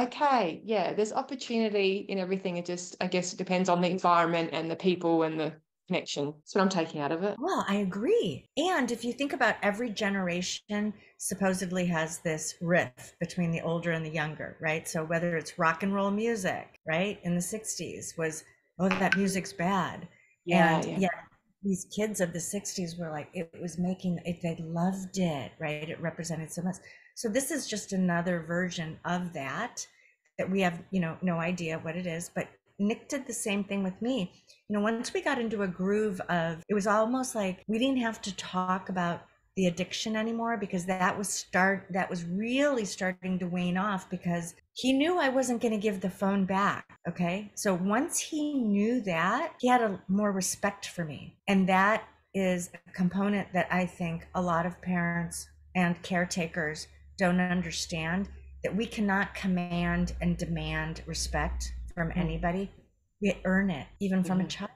okay, yeah, there's opportunity in everything. It just, I guess it depends on the environment and the people and the connection. That's what I'm taking out of it. Well, I agree. And if you think about, every generation supposedly has this rift between the older and the younger, right? So whether it's rock and roll music, right, in the 60s was, oh, that music's bad. Yeah, these kids of the 60s were like, it was making it, they loved it, right? It represented so much. So this is just another version of that we have, you know, no idea what it is. But Nick did the same thing with me. You know, once we got into a groove of, it was almost like we didn't have to talk about the addiction anymore, because that was really starting to wane off, because he knew I wasn't going to give the phone back. Okay. So once he knew that, he had a more respect for me. And that is a component that I think a lot of parents and caretakers don't understand, that we cannot command and demand respect from anybody. We earn it, even from a child,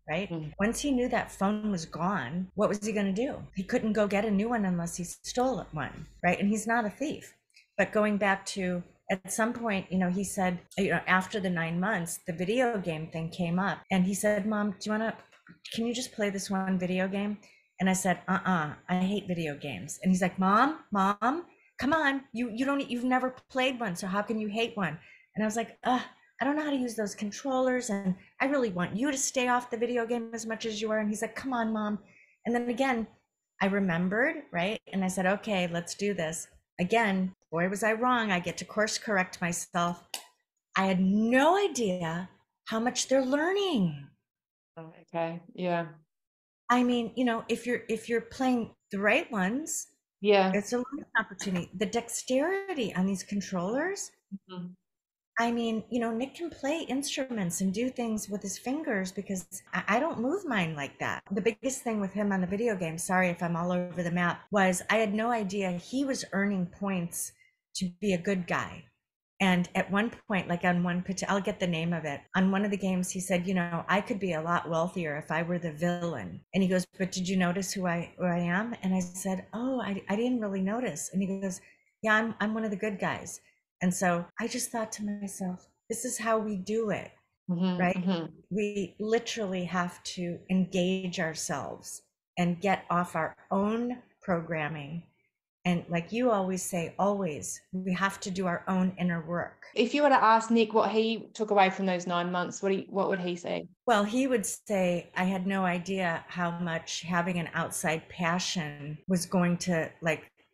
right? Once he knew that phone was gone, what was he going to do? He couldn't go get a new one unless he stole one, right? And he's not a thief. But going back to at some point, he said, after the 9 months, the video game thing came up, and he said, Mom, can you just play this one video game? And I said, I hate video games. And he's like, Mom, come on, you've never played one, so how can you hate one? And I was like, I don't know how to use those controllers, and I really want you to stay off the video game as much as you are. And he's like, come on, Mom. And then again, I remembered, right? And I said, okay, let's do this. Again, boy, was I wrong. I get to course correct myself. I had no idea how much they're learning. Oh, okay. Yeah. I mean, if you're playing the right ones, Yeah. it's a learning opportunity. The dexterity on these controllers. Mm-hmm. I mean, Nick can play instruments and do things with his fingers because I don't move mine like that. The biggest thing with him on the video game, sorry if I'm all over the map, was I had no idea he was earning points to be a good guy. And at one point, like on one, I'll get the name of it. On one of the games, he said, I could be a lot wealthier if I were the villain. And he goes, but did you notice who I am? And I said, oh, I didn't really notice. And he goes, yeah, I'm one of the good guys. And so I just thought to myself, this is how we do it, right? Mm-hmm. We literally have to engage ourselves and get off our own programming. And like you always say, we have to do our own inner work. If you were to ask Nick what he took away from those 9 months, what would he say? Well, he would say, I had no idea how much having an outside passion was going to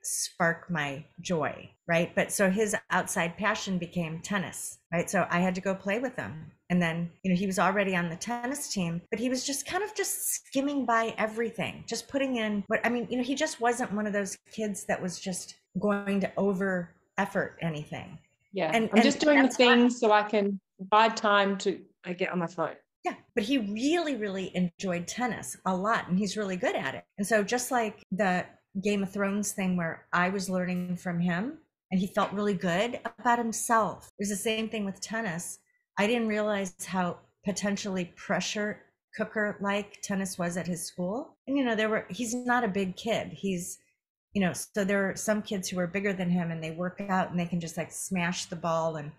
spark my joy, right? But so his outside passion became tennis, right? So I had to go play with him. And then, he was already on the tennis team, but he was just kind of just skimming by everything, just putting in he just wasn't one of those kids that was just going to over effort anything. Yeah. I'm just doing the things so I can buy time to get on my phone. Yeah. But he really, really enjoyed tennis a lot, and he's really good at it. And so just like the Game of Thrones thing where I was learning from him and he felt really good about himself. It was the same thing with tennis. I didn't realize how potentially pressure cooker like tennis was at his school. And he's not a big kid. He's, so there are some kids who are bigger than him and they work out and they can just smash the ball and,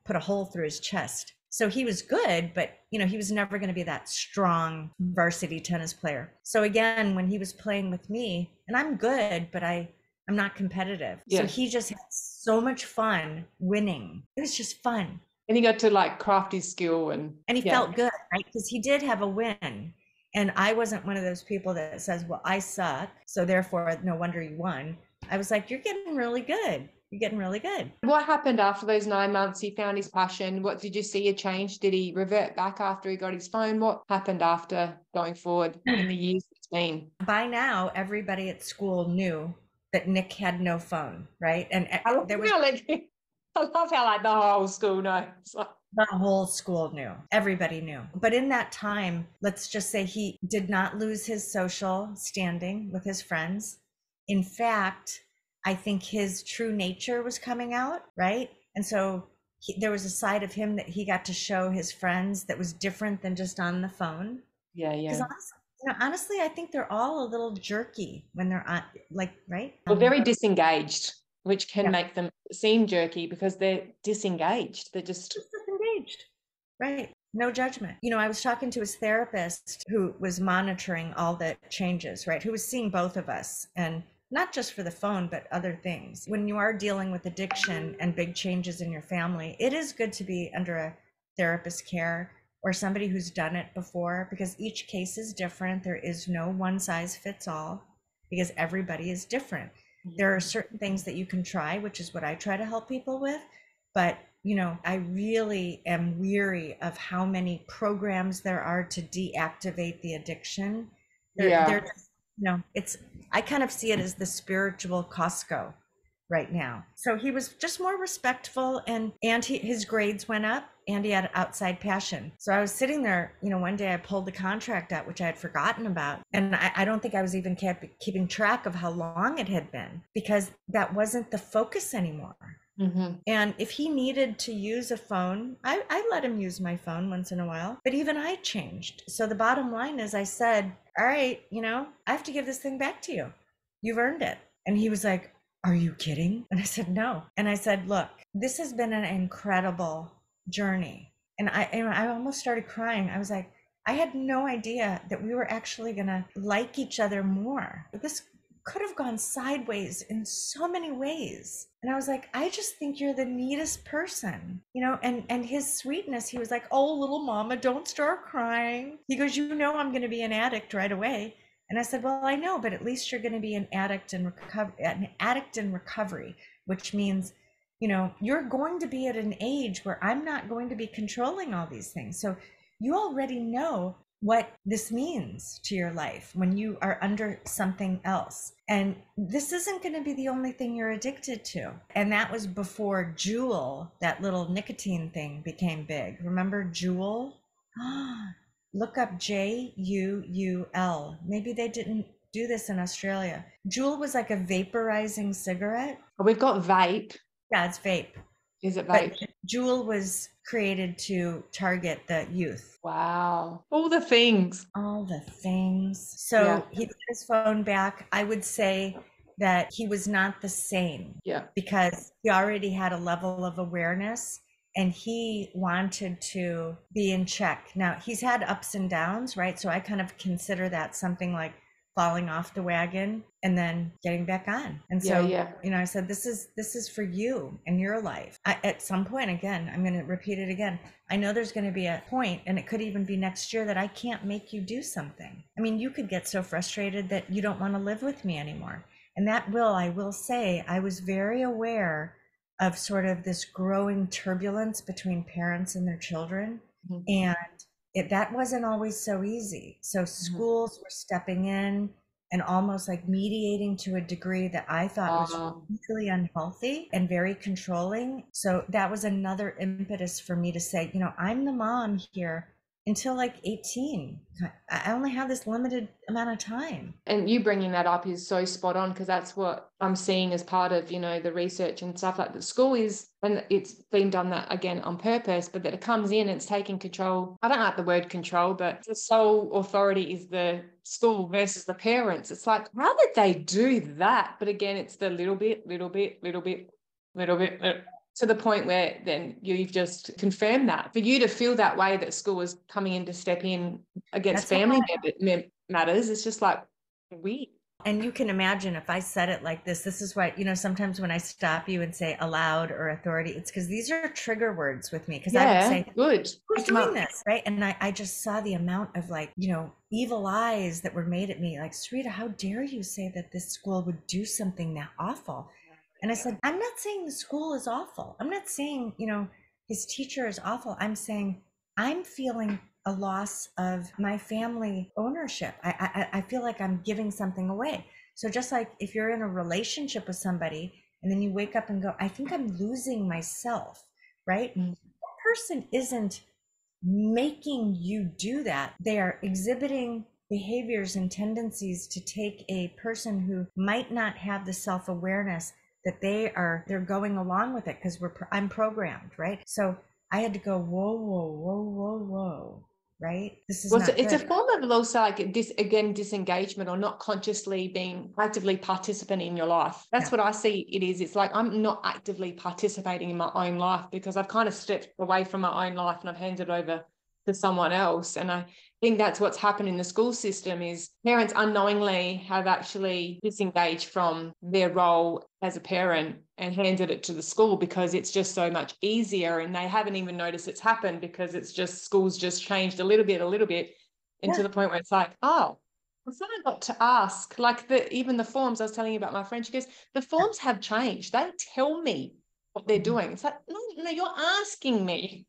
put a hole through his chest. So he was good, but he was never going to be that strong varsity tennis player. So again, when he was playing with me, and I'm good, but I'm not competitive. Yeah. So he just had so much fun winning. It was just fun. And he got to craft his skill and he felt good, right? Because he did have a win. And I wasn't one of those people that says, well, I suck, so therefore no wonder you won. I was like, you're getting really good. You're getting really good. What happened after those 9 months? He found his passion. What did you see a change? Did he revert back after he got his phone? What happened after going forward in the years between? By now, everybody at school knew that Nick had no phone, right? And I love how the whole school knows. The whole school knew. Everybody knew. But in that time, let's just say he did not lose his social standing with his friends. In fact, I think his true nature was coming out, right? And so there was a side of him that he got to show his friends that was different than just on the phone. Yeah. Because honestly, I think they're all a little jerky when they're on, right? Well, very disengaged, which can make them seem jerky because they're disengaged. They're just disengaged, right? No judgment. I was talking to his therapist who was monitoring all the changes, right? Who was seeing both of us, and not just for the phone, but other things. When you are dealing with addiction and big changes in your family, it is good to be under a therapist's care or somebody who's done it before, because each case is different. There is no one size fits all because everybody is different. There are certain things that you can try, which is what I try to help people with. But, I really am weary of how many programs there are to deactivate the addiction. I kind of see it as the spiritual Costco right now. So he was just more respectful, and his grades went up, and he had outside passion. So I was sitting there, one day I pulled the contract out, which I had forgotten about. And I don't think I was even keeping track of how long it had been, because that wasn't the focus anymore. Mm-hmm. And if he needed to use a phone, I let him use my phone once in a while, but even I changed. So the bottom line is I said, all right, I have to give this thing back to you. You've earned it. And he was like, are you kidding? And I said, no. And I said, look, this has been an incredible journey. And I almost started crying. I was like, I had no idea that we were actually going to like each other more. This could have gone sideways in so many ways. And I was like, I just think you're the neatest person, and his sweetness, he was like, oh, little mama, don't start crying. He goes, I'm going to be an addict right away. And I said, well, I know, but at least you're going to be an addict in recovery, which means, you're going to be at an age where I'm not going to be controlling all these things. So you already know what this means to your life when you are under something else. And this isn't going to be the only thing you're addicted to. And that was before Juul, that little nicotine thing, became big. Remember Juul? Look up Juul. Maybe they didn't do this in Australia. Juul was like a vaporizing cigarette. We've got vape. Yeah, it's vape. Is it vape? But Juul was created to target the youth. Wow. All the things. So he put his phone back. I would say that he was not the same. Yeah. Because he already had a level of awareness and he wanted to be in check. Now, he's had ups and downs, right? So I kind of consider that something like falling off the wagon and then getting back on. And so, I said, this is for you and your life. At some point, again, I'm going to repeat it again. I know there's going to be a point, and it could even be next year, that I can't make you do something. I mean, you could get so frustrated that you don't want to live with me anymore. And I will say, I was very aware of sort of this growing turbulence between parents and their children. Mm-hmm. And that wasn't always so easy. So schools were stepping in and almost like mediating to a degree that I thought was really unhealthy and very controlling. So that was another impetus for me to say, I'm the mom here until like 18. I only have this limited amount of time. And you bringing that up is so spot on, because that's what I'm seeing as part of, the research and stuff like the school is, and it's been done that again on purpose, but that it comes in and it's taking control. I don't like the word control, but the sole authority is the school versus the parents. It's like, how did they do that? But again, it's the little bit, to the point where then you've just confirmed that. For you to feel that way, that school is coming in to step in against family matters, it's just like weird. And you can imagine if I said it like this is why, sometimes when I stop you and say allowed or authority, it's because these are trigger words with me. Because I would say, good. Who's doing this? Right. And I just saw the amount of evil eyes that were made at me. Like, Sarita, how dare you say that this school would do something that awful? And I said, I'm not saying the school is awful. I'm not saying, his teacher is awful. I'm saying I'm feeling a loss of my family ownership. I feel like I'm giving something away. So just like if you're in a relationship with somebody and then you wake up and go, I think I'm losing myself, right? Mm-hmm. That person isn't making you do that. They are exhibiting behaviors and tendencies to take a person who might not have the self-awareness that they're going along with it, because I'm programmed, right? So I had to go, whoa, right? This is not it's good. A form of also like disengagement, or not consciously being actively participant in your life. That's what I see it is. It's like I'm not actively participating in my own life because I've kind of stepped away from my own life and I've handed over to someone else. And I think that's what's happened in the school system is parents unknowingly have actually disengaged from their role as a parent and handed it to the school because it's just so much easier, and they haven't even noticed it's happened because it's just school's just changed a little bit and to the point where it's like, oh, I forgot to ask. Like even the forms I was telling you about, my friend, she goes, the forms have changed. They tell me what they're doing. It's like, no, you're asking me.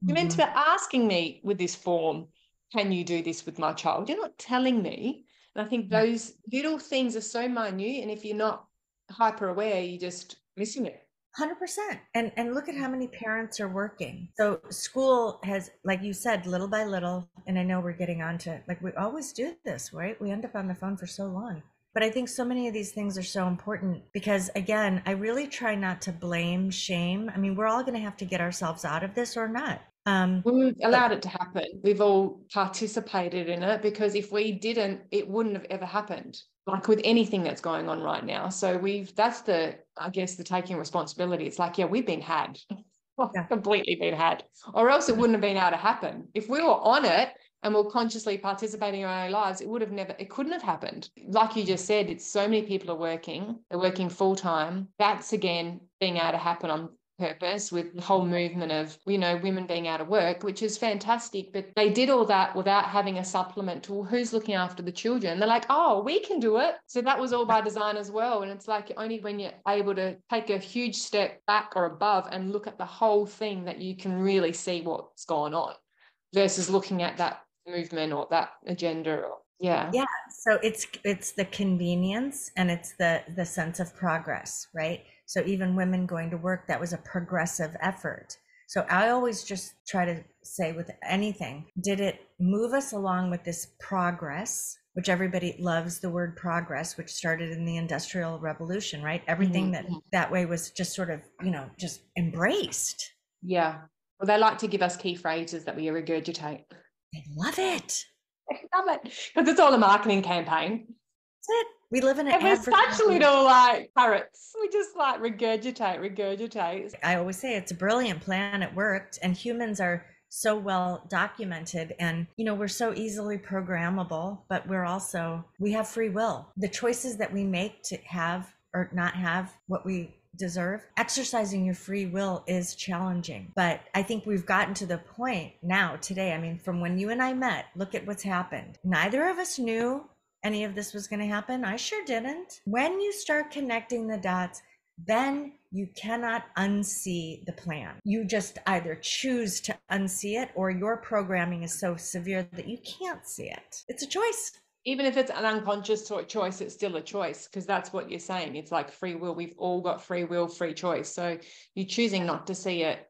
You're meant to be asking me with this form, can you do this with my child? You're not telling me. And I think those little things are so minute. And if you're not hyper aware, you're just missing it. 100%. And look at how many parents are working. So school has, like you said, little by little, and I know we're getting on to, like we always do this, right? We end up on the phone for so long. But I think so many of these things are so important because, again, I really try not to blame, shame. I mean, we're all going to have to get ourselves out of this or not. We've But allowed it to happen. We've all participated in it, because if we didn't, it wouldn't have ever happened. Like with anything that's going on right now. So that's I guess, the taking responsibility. It's like, yeah, we've been had. yeah, Completely been had, or else it wouldn't have been able to happen. If we were on it and we're consciously participating in our own lives, it couldn't have happened. Like you just said, it's so many people they're working full time. That's again being able to happen on purpose, with the whole movement of, women being out of work, which is fantastic. But they did all that without having a supplement to, well, who's looking after the children. They're like, oh, we can do it. So that was all by design as well. And it's like, only when you're able to take a huge step back or above and look at the whole thing that you can really see what's going on, versus looking at that movement or that agenda. yeah. So it's the convenience, and it's the sense of progress, right? So even women going to work, that was a progressive effort. So I always just try to say with anything, did it move us along with this progress, which everybody loves the word progress, which started in the Industrial Revolution, right? Everything that way was just sort of, just embraced. Yeah. Well, they like to give us key phrases that we regurgitate. They love it. I love it, because it's all a marketing campaign. That's it. We live in an And we're such little parrots. We just regurgitate. I always say it's a brilliant plan. It worked, and humans are so well documented, and we're so easily programmable, but we have free will. The choices that we make to have or not have what we deserve, exercising your free will is challenging. But I think we've gotten to the point now today. I mean, from when you and I met, look at what's happened. Neither of us knew any of this was going to happen. I sure didn't. When you start connecting the dots, then you cannot unsee the plan. You just either choose to unsee it, or your programming is so severe that you can't see it. It's a choice. Even if it's an unconscious choice, it's still a choice, because that's what you're saying. It's like free will. We've all got free will, free choice. So you choosing not to see it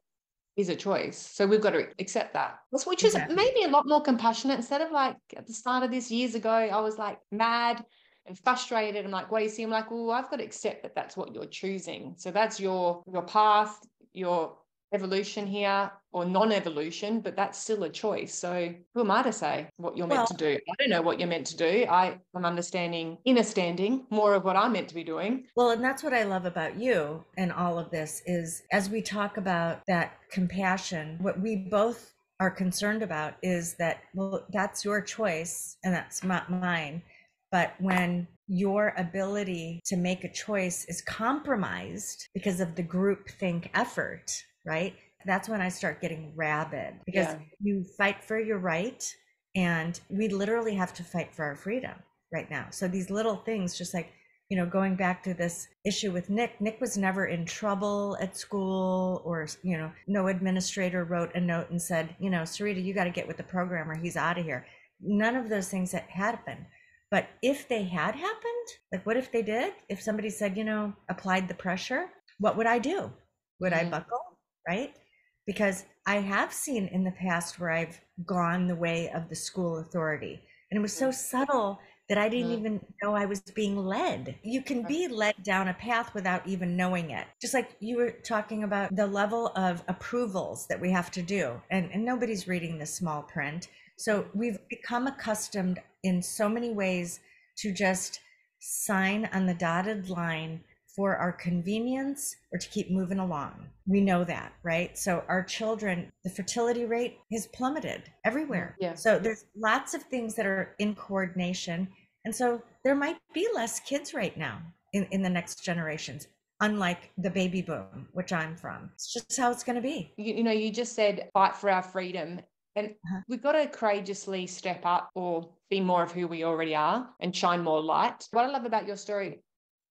is a choice. So we've got to accept that, which is maybe a lot more compassionate. Instead of like at the start of this years ago, I was like mad and frustrated. I'm like, what do you see? I'm like, well, I've got to accept that that's what you're choosing. So that's your path, your evolution here, or non-evolution, but that's still a choice. So who am I to say what you're meant to do? I don't know what you're meant to do. I'm understanding more of what I'm meant to be doing. Well, and that's what I love about you and all of this is, as we talk about that compassion, what we both are concerned about is that, well, that's your choice and that's not mine. But when your ability to make a choice is compromised because of the groupthink effort, right? That's when I start getting rabid, because you fight for your right, and we literally have to fight for our freedom right now. So these little things, just like, going back to this issue with Nick was never in trouble at school, or, no administrator wrote a note and said, Sarita, you got to get with the programmer. He's out of here. None of those things that happened. But if they had happened, like what if they did? If somebody said, applied the pressure, what would I do? Would I buckle? Right? Because I have seen in the past where I've gone the way of the school authority, and it was so subtle that I didn't even know I was being led. You can be led down a path without even knowing it. Just like you were talking about the level of approvals that we have to do, and nobody's reading the small print. So we've become accustomed in so many ways to just sign on the dotted line for our convenience or to keep moving along. We know that, right? So our children, the fertility rate has plummeted everywhere. Yeah. So there's lots of things that are in coordination. And so there might be less kids right now in the next generations, unlike the baby boom, which I'm from. It's just how it's going to be. You just said fight for our freedom. And we've got to courageously step up or be more of who we already are and shine more light. What I love about your story,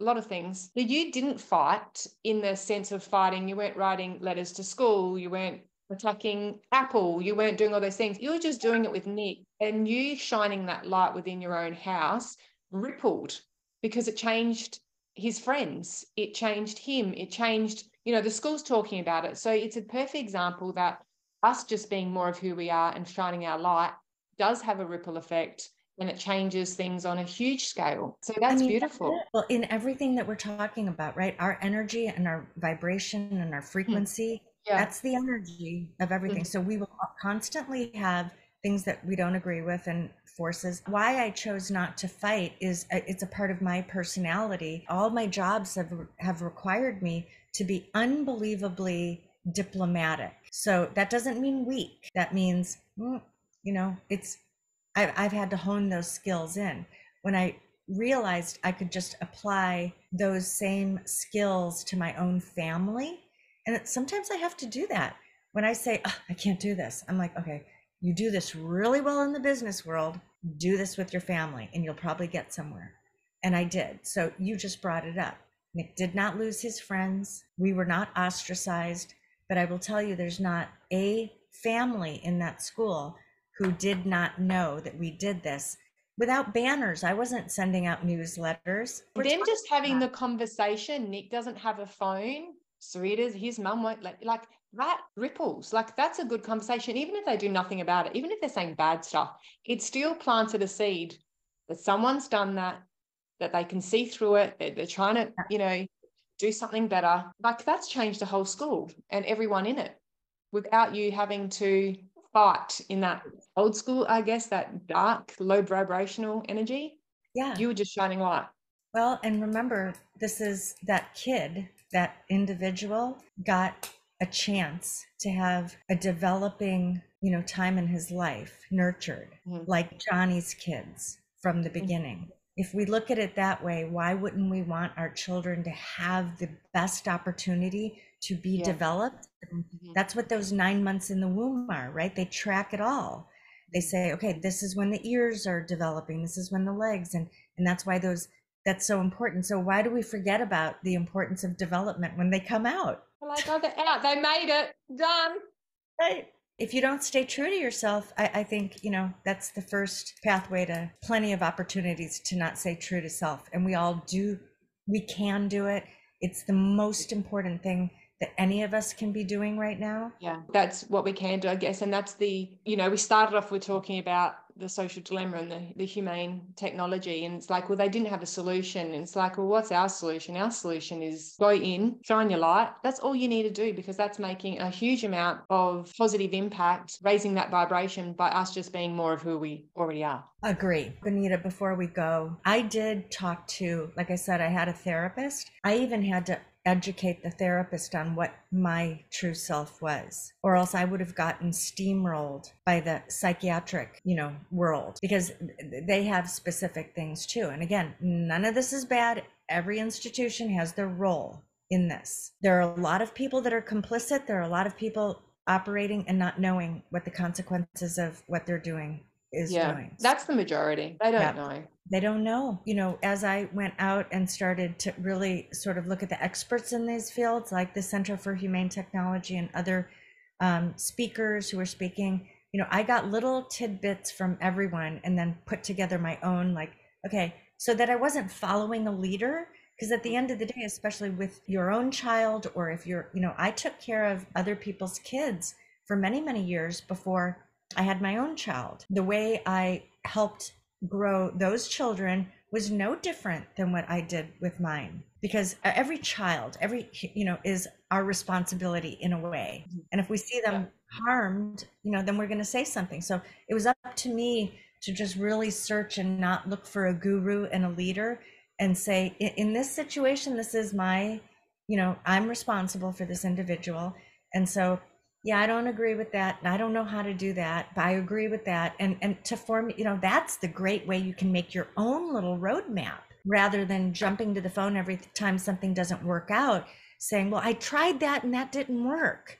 a lot of things, that you didn't fight in the sense of fighting. You weren't writing letters to school. You weren't attacking Apple. You weren't doing all those things. You were just doing it with Nick, and you shining that light within your own house rippled, because it changed his friends. It changed him. It changed, the school's talking about it. So it's a perfect example that us just being more of who we are and shining our light does have a ripple effect, and it changes things on a huge scale. So that's beautiful. Well, in everything that we're talking about, right? Our energy and our vibration and our frequency Yeah. That's the energy of everything. So we will constantly have things that we don't agree with and forces. Why I chose not to fight is it's a part of my personality. All my jobs have required me to be unbelievably diplomatic. So that doesn't mean weak. That means, it's I've had to hone those skills in. When I realized I could just apply those same skills to my own family, and sometimes I have to do that. When I say, oh, I can't do this, I'm like, okay, you do this really well in the business world, do this with your family, and you'll probably get somewhere. And I did. So you just brought it up. Nick did not lose his friends. We were not ostracized. But I will tell you, there's not a family in that school who did not know that we did this without banners. I wasn't sending out newsletters. Them just having the conversation. Nick doesn't have a phone. Sarita's, his mum won't like that ripples. Like that's a good conversation. Even if they do nothing about it, even if they're saying bad stuff, it still planted a seed that someone's done that they can see through it. They're trying to, do something better. Like that's changed the whole school and everyone in it without you having to fight in that old school, I guess, that dark, low vibrational energy. Yeah. You were just shining light. Well, and remember, this is that kid, that individual got a chance to have a developing, time in his life, nurtured, like Johnny's kids from the beginning. If we look at it that way, why wouldn't we want our children to have the best opportunity to be developed? That's what those 9 months in the womb are, right? They track it all. They say, okay, this is when the ears are developing, this is when the legs, and that's why that's so important. So why do we forget about the importance of development when they come out? Like, oh, they're out, they made it, done. Right. If you don't stay true to yourself, I think, that's the first pathway to plenty of opportunities to not stay true to self. And we can do it. It's the most important thing that any of us can be doing right now. Yeah, that's what we can do, I guess. And that's we started off with talking about the social dilemma and the humane technology. And it's like, well, they didn't have a solution. And it's like, well, what's our solution? Our solution is go in, shine your light. That's all you need to do, because that's making a huge amount of positive impact, raising that vibration by us just being more of who we already are. Agree. Benita, before we go, I did talk to, like I said, I had a therapist. I even had to educate the therapist on what my true self was, or else I would have gotten steamrolled by the psychiatric, world, because they have specific things too. And again, none of this is bad. Every institution has their role in this. There are a lot of people that are complicit. There are a lot of people operating and not knowing what the consequences of what they're doing is doing. That's the majority. They don't know. They don't know. As I went out and started to really sort of look at the experts in these fields, like the Center for Humane Technology and other speakers who were speaking, I got little tidbits from everyone and then put together my own, so that I wasn't following a leader. Because at the end of the day, especially with your own child, or if you're, I took care of other people's kids for many, many years before I had my own child. The way I helped grow those children was no different than what I did with mine, because every child, is our responsibility in a way. And if we see them harmed, then we're going to say something. So it was up to me to just really search and not look for a guru and a leader, and say, in this situation, this is my, I'm responsible for this individual. And so, I don't agree with that. I don't know how to do that, but I agree with that. And to form, that's the great way you can make your own little roadmap, rather than jumping to the phone every time something doesn't work out, saying, well, I tried that and that didn't work.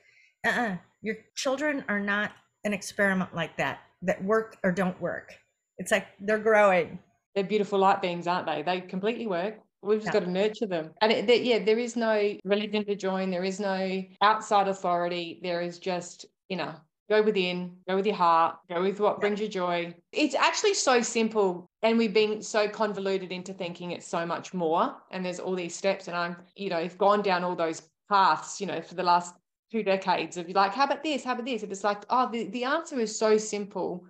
Your children are not an experiment like that work or don't work. It's like they're growing. They're beautiful light beings, aren't they? They completely work. We've just got to nurture them. And there is no religion to join. There is no outside authority. There is just, go within, go with your heart, go with what brings you joy. It's actually so simple. And we've been so convoluted into thinking it's so much more. And there's all these steps. And I've gone down all those paths, for the last 2 decades of like, how about this? How about this? If it's like, oh, the answer is so simple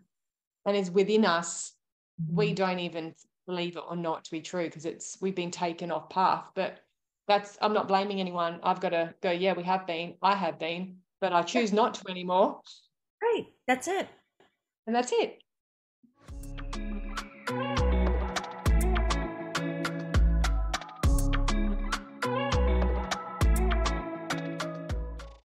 and is within us. We don't even believe it or not to be true, because we've been taken off path. But I'm not blaming anyone. I've got to go, I have been. but I choose not to anymore. Right. That's it. And that's it.